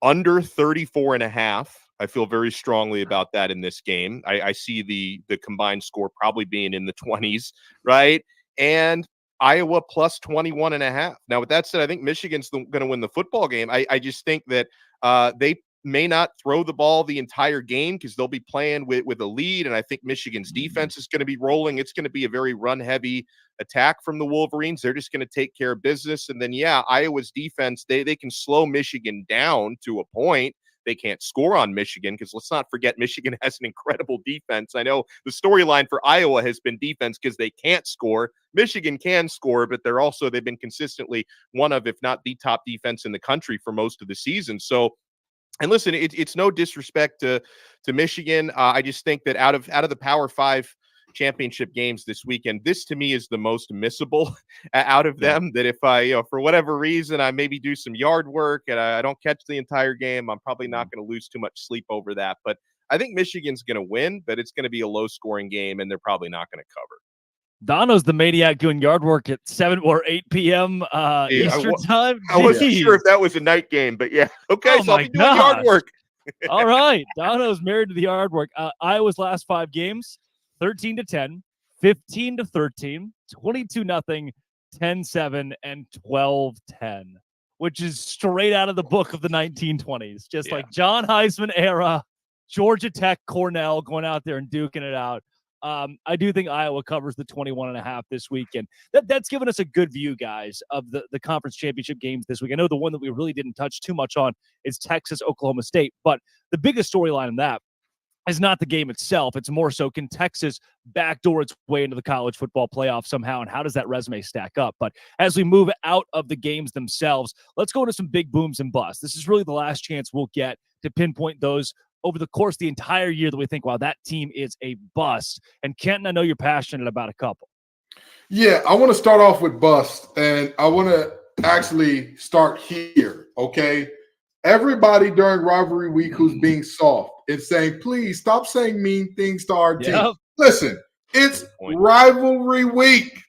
Under 34.5. I feel very strongly about that in this game. I see the combined score probably being in the 20s, right? And Iowa plus 21.5. Now, with that said, I think Michigan's going to win the football game. I just think that they may not throw the ball the entire game because they'll be playing with a lead, and I think Michigan's defense is going to be rolling. It's going to be a very run-heavy attack from the Wolverines. They're just going to take care of business. And then, Iowa's defense, they can slow Michigan down to a point. They can't score on Michigan because let's not forget Michigan has an incredible defense. I know the storyline for Iowa has been defense because they can't score. Michigan can score, but they've been consistently one of, if not the top defense in the country for most of the season. So, and listen, it's no disrespect to Michigan. I just think that out of the Power 5 championship games this weekend, this to me is the most missable out of them. That if I, for whatever reason, I maybe do some yard work and I don't catch the entire game, I'm probably not going to lose too much sleep over that. But I think Michigan's going to win, but it's going to be a low-scoring game, and they're probably not going to cover. Dono's the maniac doing yard work at 7 or 8 p.m. Eastern time. I wasn't sure if that was a night game, but yeah. Okay, oh so I'll be doing yard work. All right. Dono's married to the yard work. Iowa's last 5 games, 13-10, 15-13, 22-0, 10-7, and 12-10, which is straight out of the book of the 1920s. Just like John Heisman era, Georgia Tech, Cornell going out there and duking it out. I do think Iowa covers the 21.5 this weekend. That's given us a good view, guys, of the conference championship games this week. I know the one that we really didn't touch too much on is Texas, Oklahoma State, but the biggest storyline in that is not the game itself. It's more so, can Texas backdoor its way into the college football playoff somehow, and how does that resume stack up? But as we move out of the games themselves, let's go to some big booms and busts. This is really the last chance we'll get to pinpoint those over the course of the entire year that we think, wow, that team is a bust. And Kenton, I know you're passionate about a couple. Yeah, I want to start off with bust, and I want to actually start here, okay? Everybody during rivalry week who's being soft and saying, please stop saying mean things to our team. Listen, it's rivalry week.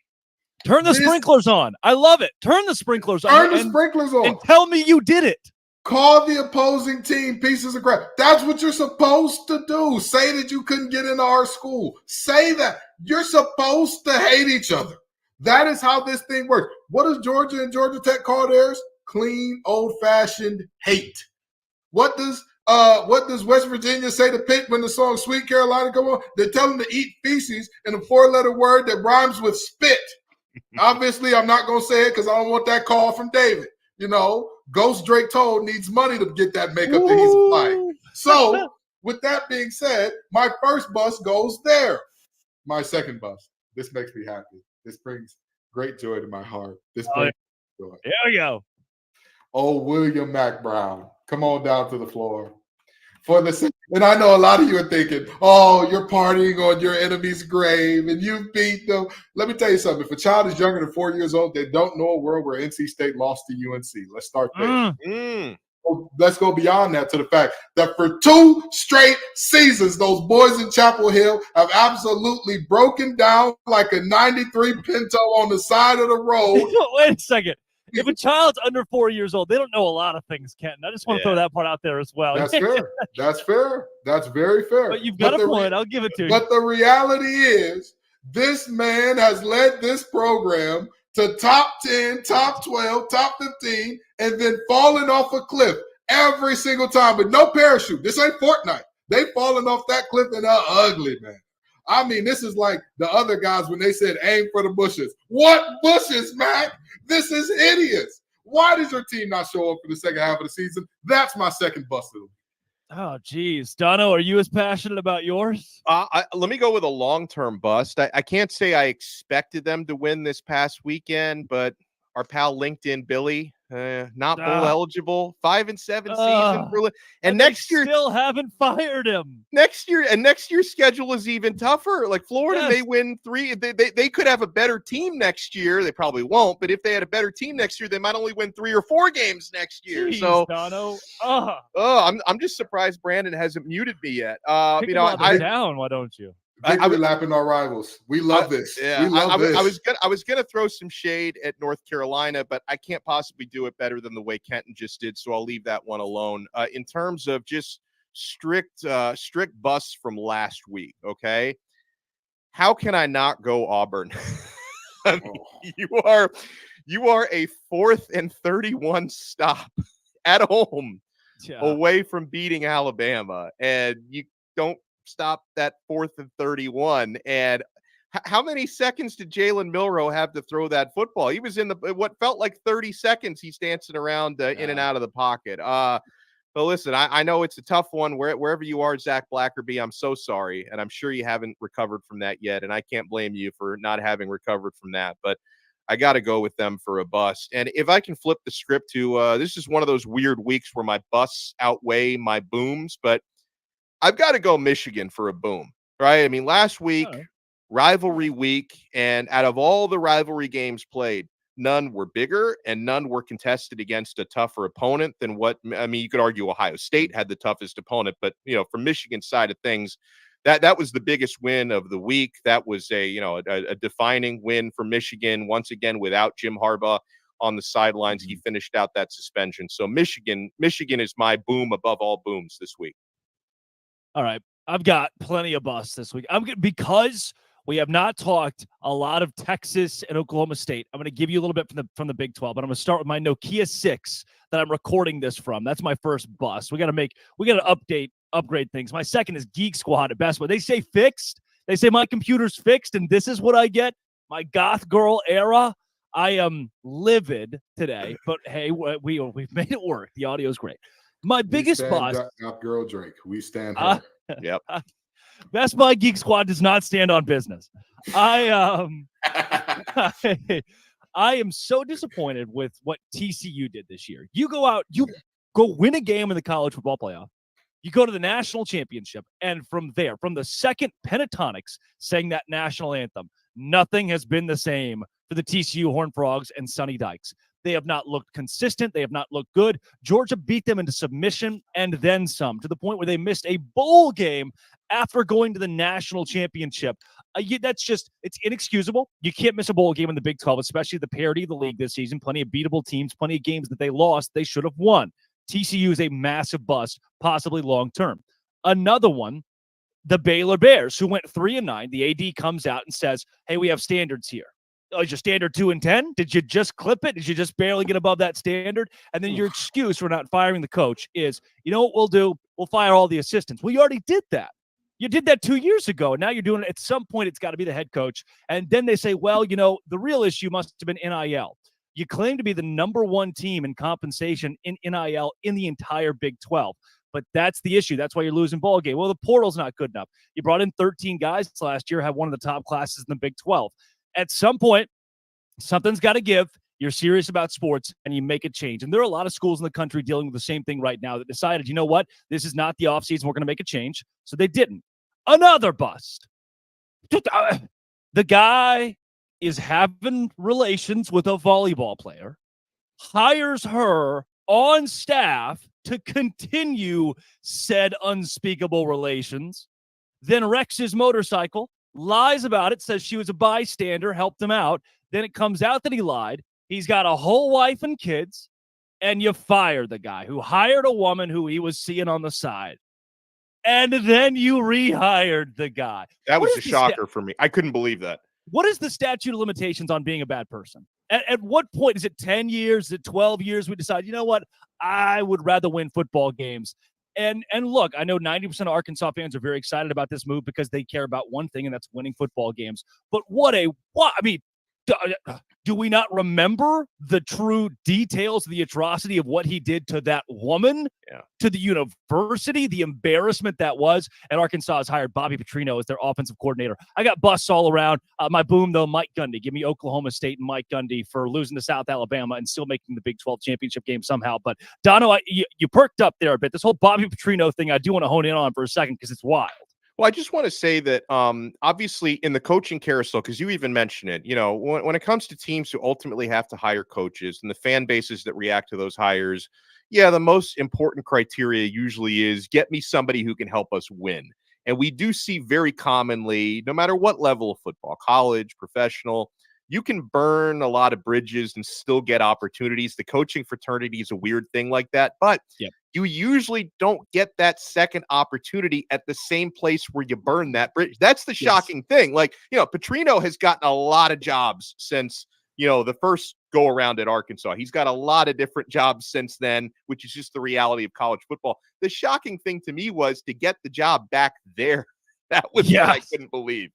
Turn the sprinklers on. I love it. Turn the sprinklers on. Turn the sprinklers on. And tell me you did it. Call the opposing team pieces of crap. That's what you're supposed to do. Say that you couldn't get into our school. Say that. You're supposed to hate each other. That is how this thing works. What does Georgia and Georgia Tech call theirs? Clean, old-fashioned hate. What does West Virginia say to Pitt when the song Sweet Carolina come on? They tell them to eat feces in a 4-letter word that rhymes with spit. Obviously, I'm not going to say it because I don't want that call from David. You know, Ghost Drake Toll needs money to get that makeup that he's applying. So, with that being said, my first bust goes there. My second bust. This makes me happy. This brings great joy to my heart. This brings joy. There we go. Oh, William Mack Brown. Come on down to the floor. And I know a lot of you are thinking, oh, you're partying on your enemy's grave and you beat them. Let me tell you something. If a child is younger than 4 years old, they don't know a world where NC State lost to UNC. Let's start there. Let's go beyond that to the fact that for 2 straight seasons, those boys in Chapel Hill have absolutely broken down like a 93 Pinto on the side of the road. Wait a second. If a child's under 4 years old, they don't know a lot of things, Kenton. I just want to throw that part out there as well. That's fair. That's fair. That's very fair. But you've got a point. I'll give it to you. But the reality is, this man has led this program to top 10, top 12, top 15, and then falling off a cliff every single time with no parachute. This ain't Fortnite. They falling off that cliff and they're ugly, man. I mean, this is like the other guys when they said aim for the bushes. What bushes, Mac? This is hideous. Why does your team not show up for the second half of the season? That's my second bust of the week. Oh, geez. Dono, are you as passionate about yours? Let me go with a long-term bust. I can't say I expected them to win this past weekend, but our pal LinkedIn Billy Not bowl eligible. 5-7 season for, and next year still haven't fired him. Next year's schedule is even tougher. Like Florida, they win 3. They could have a better team next year. They probably won't, but if they had a better team next year, they might only win 3 or 4 games next year. Jeez, so, Dono. I'm just surprised Brandon hasn't muted me yet. Down. Why don't you? Victory lapping our rivals. We love this. Yeah, we love this. I was gonna throw some shade at North Carolina, but I can't possibly do it better than the way Kenton just did, so I'll leave that one alone. In terms of just strict busts from last week, okay? How can I not go Auburn? I mean, you are a 4th and 31 stop at home away from beating Alabama, and you don't stop that 4th and 31. And how many seconds did Jalen Milroe have to throw that football? He was in what felt like 30 seconds. He's dancing around in and out of the pocket. But listen, I know it's a tough one. Wherever you are, Zach Blackerby, I'm so sorry. And I'm sure you haven't recovered from that yet. And I can't blame you for not having recovered from that. But I got to go with them for a bust. And if I can flip the script to this is one of those weird weeks where my busts outweigh my booms. But I've got to go Michigan for a boom, right? I mean, last week, rivalry week, and out of all the rivalry games played, none were bigger and none were contested against a tougher opponent than you could argue Ohio State had the toughest opponent, but, from Michigan's side of things, that was the biggest win of the week. That was a defining win for Michigan, once again, without Jim Harbaugh on the sidelines. He finished out that suspension. So Michigan is my boom above all booms this week. All right. I've got plenty of busts this week. Because we have not talked a lot of Texas and Oklahoma State. I'm going to give you a little bit from the Big 12, but I'm going to start with my Nokia 6 that I'm recording this from. That's my first bust. We got to upgrade things. My second is Geek Squad at best. When they say fixed, they say my computer's fixed, and this is what I get. My goth girl era. I am livid today, but hey, we've made it work. The audio is great. My biggest bust. Girl Drake. We stand her. Yep. Best Buy Geek Squad does not stand on business. I am so disappointed with what TCU did this year. You go out, you go win a game in the college football playoff. You go to the national championship, and from there, from the second Pentatonics sang that national anthem, nothing has been the same for the TCU Horned Frogs and Sonny Dykes. They have not looked consistent. They have not looked good. Georgia beat them into submission and then some, to the point where they missed a bowl game after going to the national championship. It's inexcusable. You can't miss a bowl game in the Big 12, especially the parity of the league this season. Plenty of beatable teams, plenty of games that they lost they should have won. TCU is a massive bust, possibly long-term. Another one, the Baylor Bears, who went 3-9. The AD comes out and says, hey, we have standards here. Is your standard 2-10? Did you just clip it? Did you just barely get above that standard? And then your excuse for not firing the coach is, you know what we'll do? We'll fire all the assistants. Well, you already did that. You did that 2 years ago, and now you're doing it. At some point, it's got to be the head coach. And then they say, well, the real issue must have been NIL. You claim to be the number one team in compensation in NIL in the entire Big 12. But that's the issue. That's why you're losing ball game. Well, the portal's not good enough. You brought in 13 guys last year, have one of the top classes in the Big 12. At some point, something's got to give. You're serious about sports, and you make a change. And there are a lot of schools in the country dealing with the same thing right now that decided, you know what? This is not the offseason. We're going to make a change. So they didn't. Another bust. The guy is having relations with a volleyball player, hires her on staff to continue said unspeakable relations, then wrecks his motorcycle, lies about it, says she was a bystander, helped him out. Then it comes out that he lied. He's got a whole wife and kids, and you fire the guy who hired a woman who he was seeing on the side. And then you rehired the guy. That was a shocker for me. I couldn't believe that. What is the statute of limitations on being a bad person? At what point? Is it 10 years? Is it 12 years? We decide, you know what? I would rather win football games. And look, I know 90% of Arkansas fans are very excited about this move because they care about one thing, and that's winning football games. But Do we not remember the true details of the atrocity of what he did to that woman, to the university, the embarrassment that was? And Arkansas has hired Bobby Petrino as their offensive coordinator. I got busts all around. My boom, though, Mike Gundy. Give me Oklahoma State and Mike Gundy for losing to South Alabama and still making the Big 12 championship game somehow. But, Dono, you perked up there a bit. This whole Bobby Petrino thing I do want to hone in on for a second because it's wild. Well, I just want to say that obviously in the coaching carousel, because you even mentioned it, when it comes to teams who ultimately have to hire coaches and the fan bases that react to those hires, the most important criteria usually is get me somebody who can help us win. And we do see very commonly, no matter what level of football, college, professional, you can burn a lot of bridges and still get opportunities. The coaching fraternity is a weird thing like that, but you usually don't get that second opportunity at the same place where you burn that bridge. That's the shocking thing. Like, Petrino has gotten a lot of jobs since, the first go around at Arkansas. He's got a lot of different jobs since then, which is just the reality of college football. The shocking thing to me was to get the job back there. That was what I couldn't believe.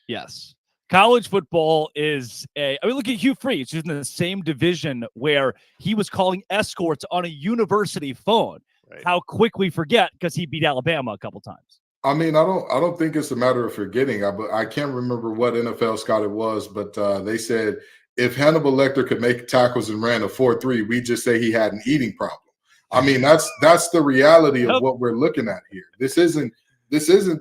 Yes. College football is look at Hugh Freeze, who's in the same division where he was calling escorts on a university phone. Right. How quick we forget because he beat Alabama a couple times. I mean, I don't think it's a matter of forgetting. I can't remember what NFL scout it was, but they said if Hannibal Lecter could make tackles and ran a 4.3, we just say he had an eating problem. I mean, that's the reality of what we're looking at here. This isn't.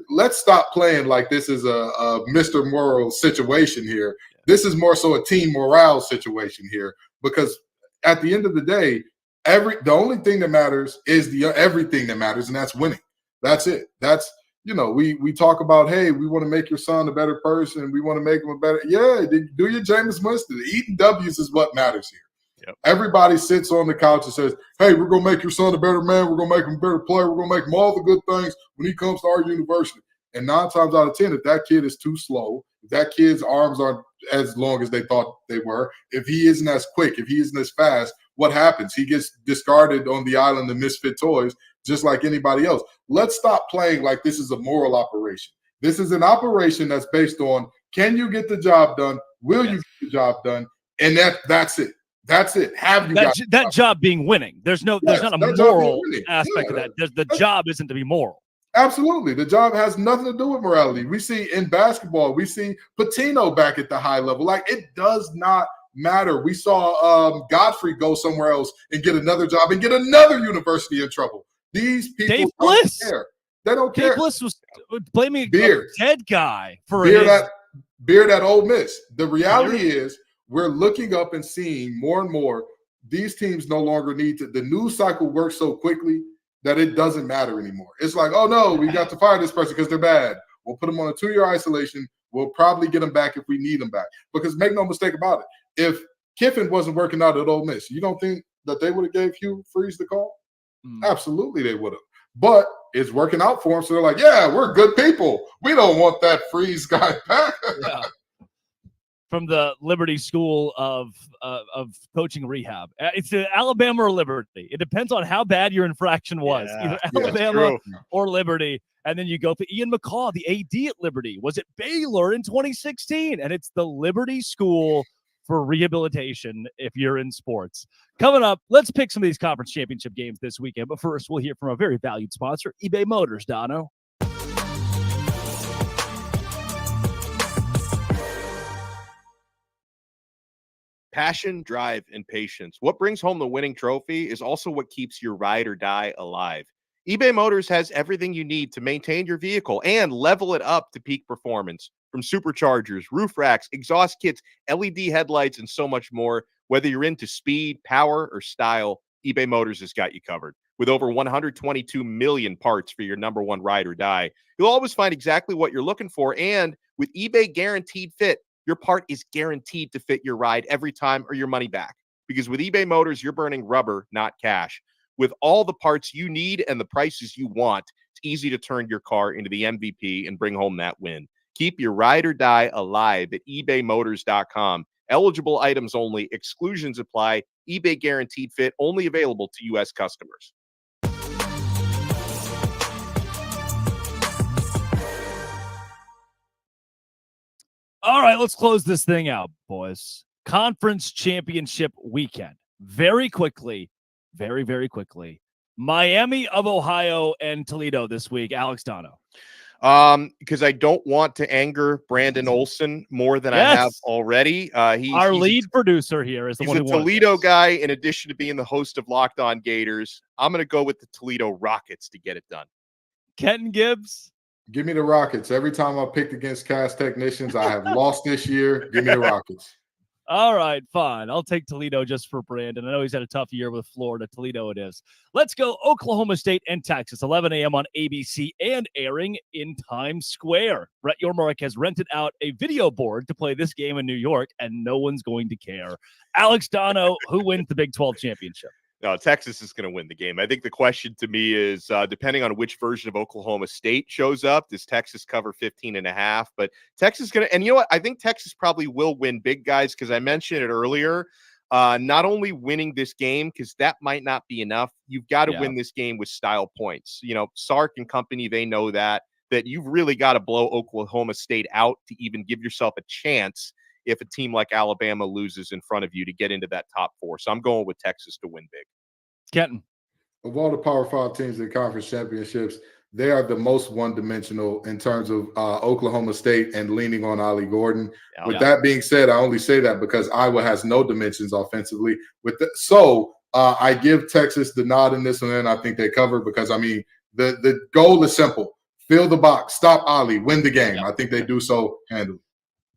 Let's stop playing like this is a Mr. Moral situation here. This is more so a team morale situation here, because at the end of the day, the only thing that matters is everything that matters, and that's winning. That's it. That's, we talk about, hey, we want to make your son a better person. We want to make him a better. Yeah, do your Jameis Winston. Eating W's is what matters here. Yep. Everybody sits on the couch and says, hey, we're going to make your son a better man. We're going to make him a better player. We're going to make him all the good things when he comes to our university. And 9 times out of 10, if that kid is too slow, if that kid's arms aren't as long as they thought they were, if he isn't as quick, if he isn't as fast, what happens? He gets discarded on the island of misfit toys, just like anybody else. Let's stop playing like this is a moral operation. This is an operation that's based on, can you get the job done? Will you get the job done? And that's it. That's it. Have you got that job being winning? There's not a moral aspect of that. The job isn't to be moral. Absolutely. The job has nothing to do with morality. We see in basketball, we see Patino back at the high level. Like, it does not matter. We saw Godfrey go somewhere else and get another job and get another university in trouble. These people Dave don't Bliss. care. They don't care. Dave Bliss was blaming a dead guy for Beard at Ole Miss. The reality is, we're looking up and seeing more and more these teams no longer need to. The news cycle works so quickly that it doesn't matter anymore. It's like, oh, no, we got to fire this person because they're bad. We'll put them on a 2-year isolation. We'll probably get them back if we need them back. Because make no mistake about it, if Kiffin wasn't working out at Ole Miss, you don't think that they would have gave Hugh Freeze the call? Absolutely they would have. But it's working out for them, so they're like, yeah, we're good people. We don't want that Freeze guy back. Yeah. From the Liberty School of coaching rehab. It's Alabama or Liberty. It depends on how bad your infraction was. Either Alabama or Liberty. And then you go for Ian McCaw, the AD at Liberty. Was it Baylor in 2016? And it's the Liberty School for rehabilitation if you're in sports. Coming up, let's pick some of these conference championship games this weekend. But first, we'll hear from a very valued sponsor, eBay Motors, Dono. Passion, drive, and patience. What brings home the winning trophy is also what keeps your ride or die alive. eBay Motors has everything you need to maintain your vehicle and level it up to peak performance. From superchargers, roof racks, exhaust kits, LED headlights, and so much more. Whether you're into speed, power, or style, eBay Motors has got you covered. With over 122 million parts for your number one ride or die, you'll always find exactly what you're looking for. And with eBay Guaranteed Fit, your part is guaranteed to fit your ride every time or your money back. Because with eBay Motors, you're burning rubber, not cash. With all the parts you need and the prices you want, it's easy to turn your car into the MVP and bring home that win. Keep your ride or die alive at ebaymotors.com. Eligible items only. Exclusions apply. eBay Guaranteed Fit only available to U.S. customers. All right, let's close this thing out, boys. Conference championship weekend. Very quickly, very, very quickly. Miami of Ohio and Toledo this week. Alex Dono. Because I don't want to anger Brandon Olson more than I have already. Our lead producer here is the one who he's a Toledo guy, in addition to being the host of Locked On Gators. I'm going to go with the Toledo Rockets to get it done. Kenton Gibbs. Give me the Rockets. Every time I picked against Cast Technicians, I have lost this year. Give me the Rockets. All right, fine. I'll take Toledo just for Brandon. I know he's had a tough year with Florida. Toledo it is. Let's go Oklahoma State and Texas, 11 a.m. on ABC and airing in Times Square. Brett Yormark has rented out a video board to play this game in New York, and no one's going to care. Alex Dono, who wins the Big 12 championship? No, Texas is going to win the game. I think the question to me is, depending on which version of Oklahoma State shows up, does Texas cover 15.5? But Texas is going to, and you know what? I think Texas probably will win big, guys, because I mentioned it earlier. Not only winning this game, because that might not be enough. You've got to win this game with style points. You know, Sark and company, they know that you've really got to blow Oklahoma State out to even give yourself a chance if a team like Alabama loses in front of you to get into that top 4. So I'm going with Texas to win big. Kenton. Of all the Power 5 teams in conference championships, they are the most one-dimensional in terms of Oklahoma State and leaning on Ollie Gordon. With that being said, I only say that because Iowa has no dimensions offensively. I give Texas the nod in this one, and I think they cover because, I mean, the goal is simple. Fill the box, stop Ollie, win the game. I think they do so handily.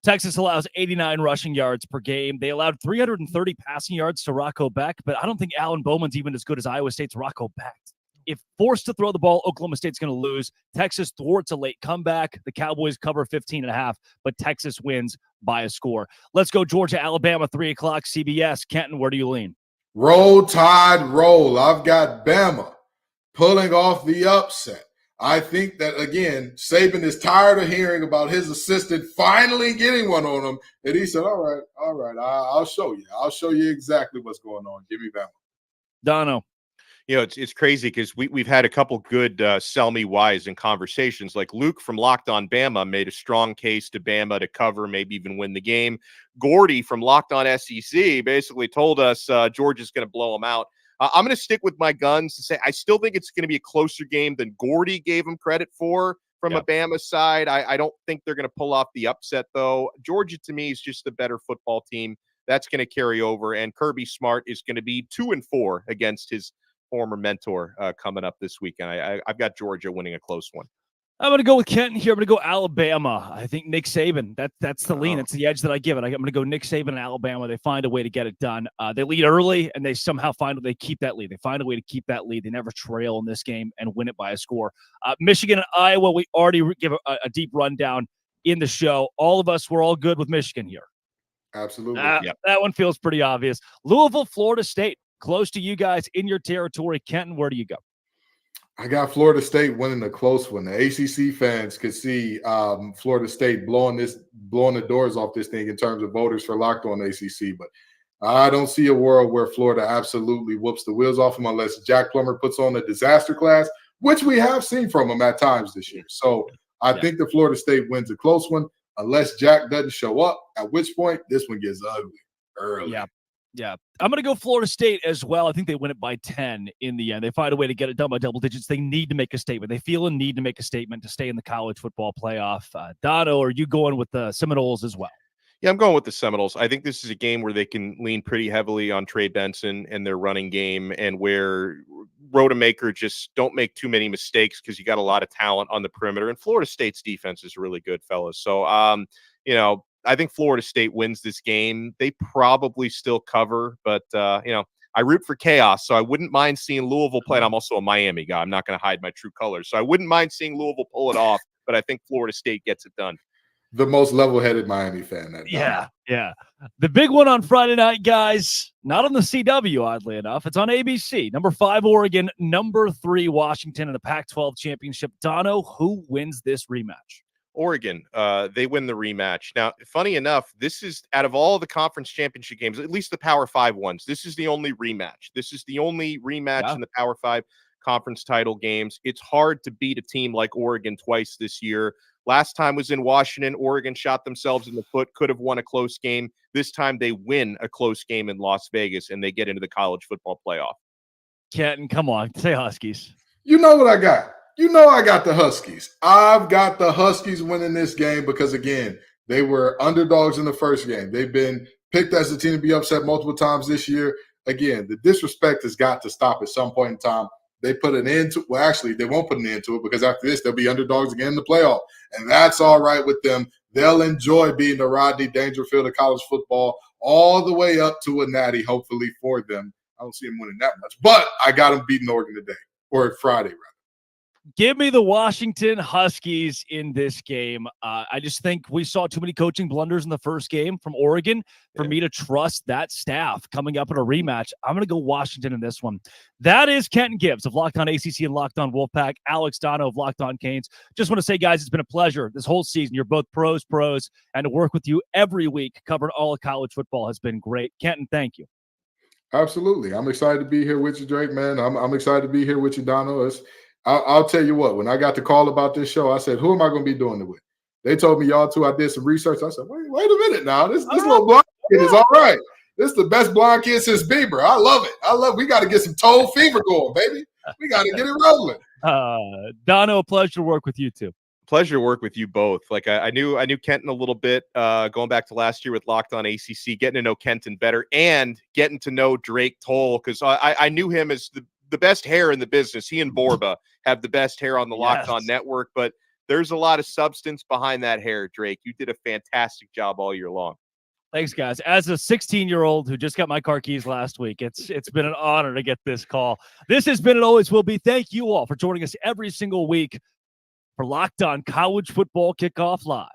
Texas allows 89 rushing yards per game. They allowed 330 passing yards to Rocco Beck, but I don't think Alan Bowman's even as good as Iowa State's Rocco Beck. If forced to throw the ball, Oklahoma State's going to lose. Texas thwarts a late comeback. The Cowboys cover 15.5, but Texas wins by a score. Let's go Georgia, Alabama, 3 o'clock, CBS. Kenton, where do you lean? Roll Tide roll. I've got Bama pulling off the upset. I think that, again, Saban is tired of hearing about his assistant finally getting one on him. And he said, all right, I'll show you. I'll show you exactly what's going on. Give me Bama. Dono. You know, it's crazy because we've had a couple good sell me whys in conversations. Like Luke from Locked On Bama made a strong case to Bama to cover, maybe even win the game. Gordy from Locked On SEC basically told us Georgia's going to blow them out. I'm going to stick with my guns to say I still think it's going to be a closer game than Gordy gave him credit for from a Bama side. I don't think they're going to pull off the upset, though. Georgia, to me, is just the better football team. That's going to carry over, and Kirby Smart is going to be 2-4 against his former mentor coming up this weekend. I've got Georgia winning a close one. I'm going to go with Kenton here. I'm going to go Alabama. I think Nick Saban. That's the lean. It's the edge that I give it. I'm going to go Nick Saban and Alabama. They find a way to get it done. They lead early, and they somehow they keep that lead. They find a way to keep that lead. They never trail in this game and win it by a score. Michigan and Iowa, we already give a deep rundown in the show. All of us, we're all good with Michigan here. Absolutely. That one feels pretty obvious. Louisville, Florida State, close to you guys in your territory. Kenton, where do you go? I got Florida State winning a close one. The ACC fans could see Florida State blowing the doors off this thing in terms of voters for Locked On ACC. But I don't see a world where Florida absolutely whoops the wheels off them unless Jack Plummer puts on a disaster class, which we have seen from him at times this year. So I think the Florida State wins a close one unless Jack doesn't show up, at which point this one gets ugly early. Yeah. I'm going to go Florida State as well. I think they win it by 10 in the end. They find a way to get it done by double digits. They need to make a statement. They feel a need to make a statement to stay in the college football playoff. Dono, are you going with the Seminoles as well? Yeah, I'm going with the Seminoles. I think this is a game where they can lean pretty heavily on Trey Benson and their running game, and where Rodemaker just don't make too many mistakes because you got a lot of talent on the perimeter. And Florida State's defense is really good, fellas. So, I think Florida State wins this game. They probably still cover, but, I root for chaos, so I wouldn't mind seeing Louisville play. And I'm also a Miami guy. I'm not going to hide my true colors. So I wouldn't mind seeing Louisville pull it off, but I think Florida State gets it done. The most level-headed Miami fan. Yeah. The big one on Friday night, guys, not on the CW, oddly enough. It's on ABC. Number 5, Oregon. Number 3, Washington in the Pac-12 Championship. Dono, who wins this rematch? Oregon, they win the rematch. Now, funny enough, this is out of all the conference championship games, at least the Power 5 ones, this is the only rematch. This is the only rematch in the Power 5 conference title games. It's hard to beat a team like Oregon twice this year. Last time was in Washington. Oregon shot themselves in the foot, could have won a close game. This time they win a close game in Las Vegas, and they get into the college football playoff. Kenton, come on, say Huskies. You know what I got. You know I got the Huskies. I've got the Huskies winning this game because, again, they were underdogs in the first game. They've been picked as the team to be upset multiple times this year. Again, the disrespect has got to stop at some point in time. They put an end to – well, actually, they won't put an end to it because after this, they'll be underdogs again in the playoff. And that's all right with them. They'll enjoy being the Rodney Dangerfield of college football all the way up to a natty, hopefully, for them. I don't see them winning that much. But I got them beating Oregon today, or Friday, rather. Give me the Washington Huskies in this game. I just think we saw too many coaching blunders in the first game from Oregon for me to trust that staff coming up in a rematch. I'm going to go Washington in this one. That is Kenton Gibbs of Locked On ACC and Locked On Wolfpack, Alex Dono of Locked On Canes. Just want to say, guys, it's been a pleasure this whole season. You're both pros, and to work with you every week covering all of college football has been great. Kenton, thank you. Absolutely. I'm excited to be here with you, Drake, man. I'm excited to be here with you, Dono. I'll tell you what, when I got the call about this show, I said, who am I going to be doing it with? They told me y'all too. I did some research. I said, wait a minute now. This little blonde kid is all right. This is the best blonde kid since Bieber. I love it. We got to get some toe fever going, baby. We got to get it rolling. Dono, a pleasure to work with you too. Pleasure to work with you both. Like I knew Kenton a little bit going back to last year with Locked On ACC, getting to know Kenton better and getting to know Drake Toll because I knew him as the best hair in the business. He and Borba have the best hair on the Locked On network, but there's a lot of substance behind that hair, Drake. You did a fantastic job all year long. Thanks, guys. As a 16-year-old who just got my car keys last week, it's been an honor to get this call. This has been and always will be. Thank you all for joining us every single week for Locked On College Football Kickoff Live.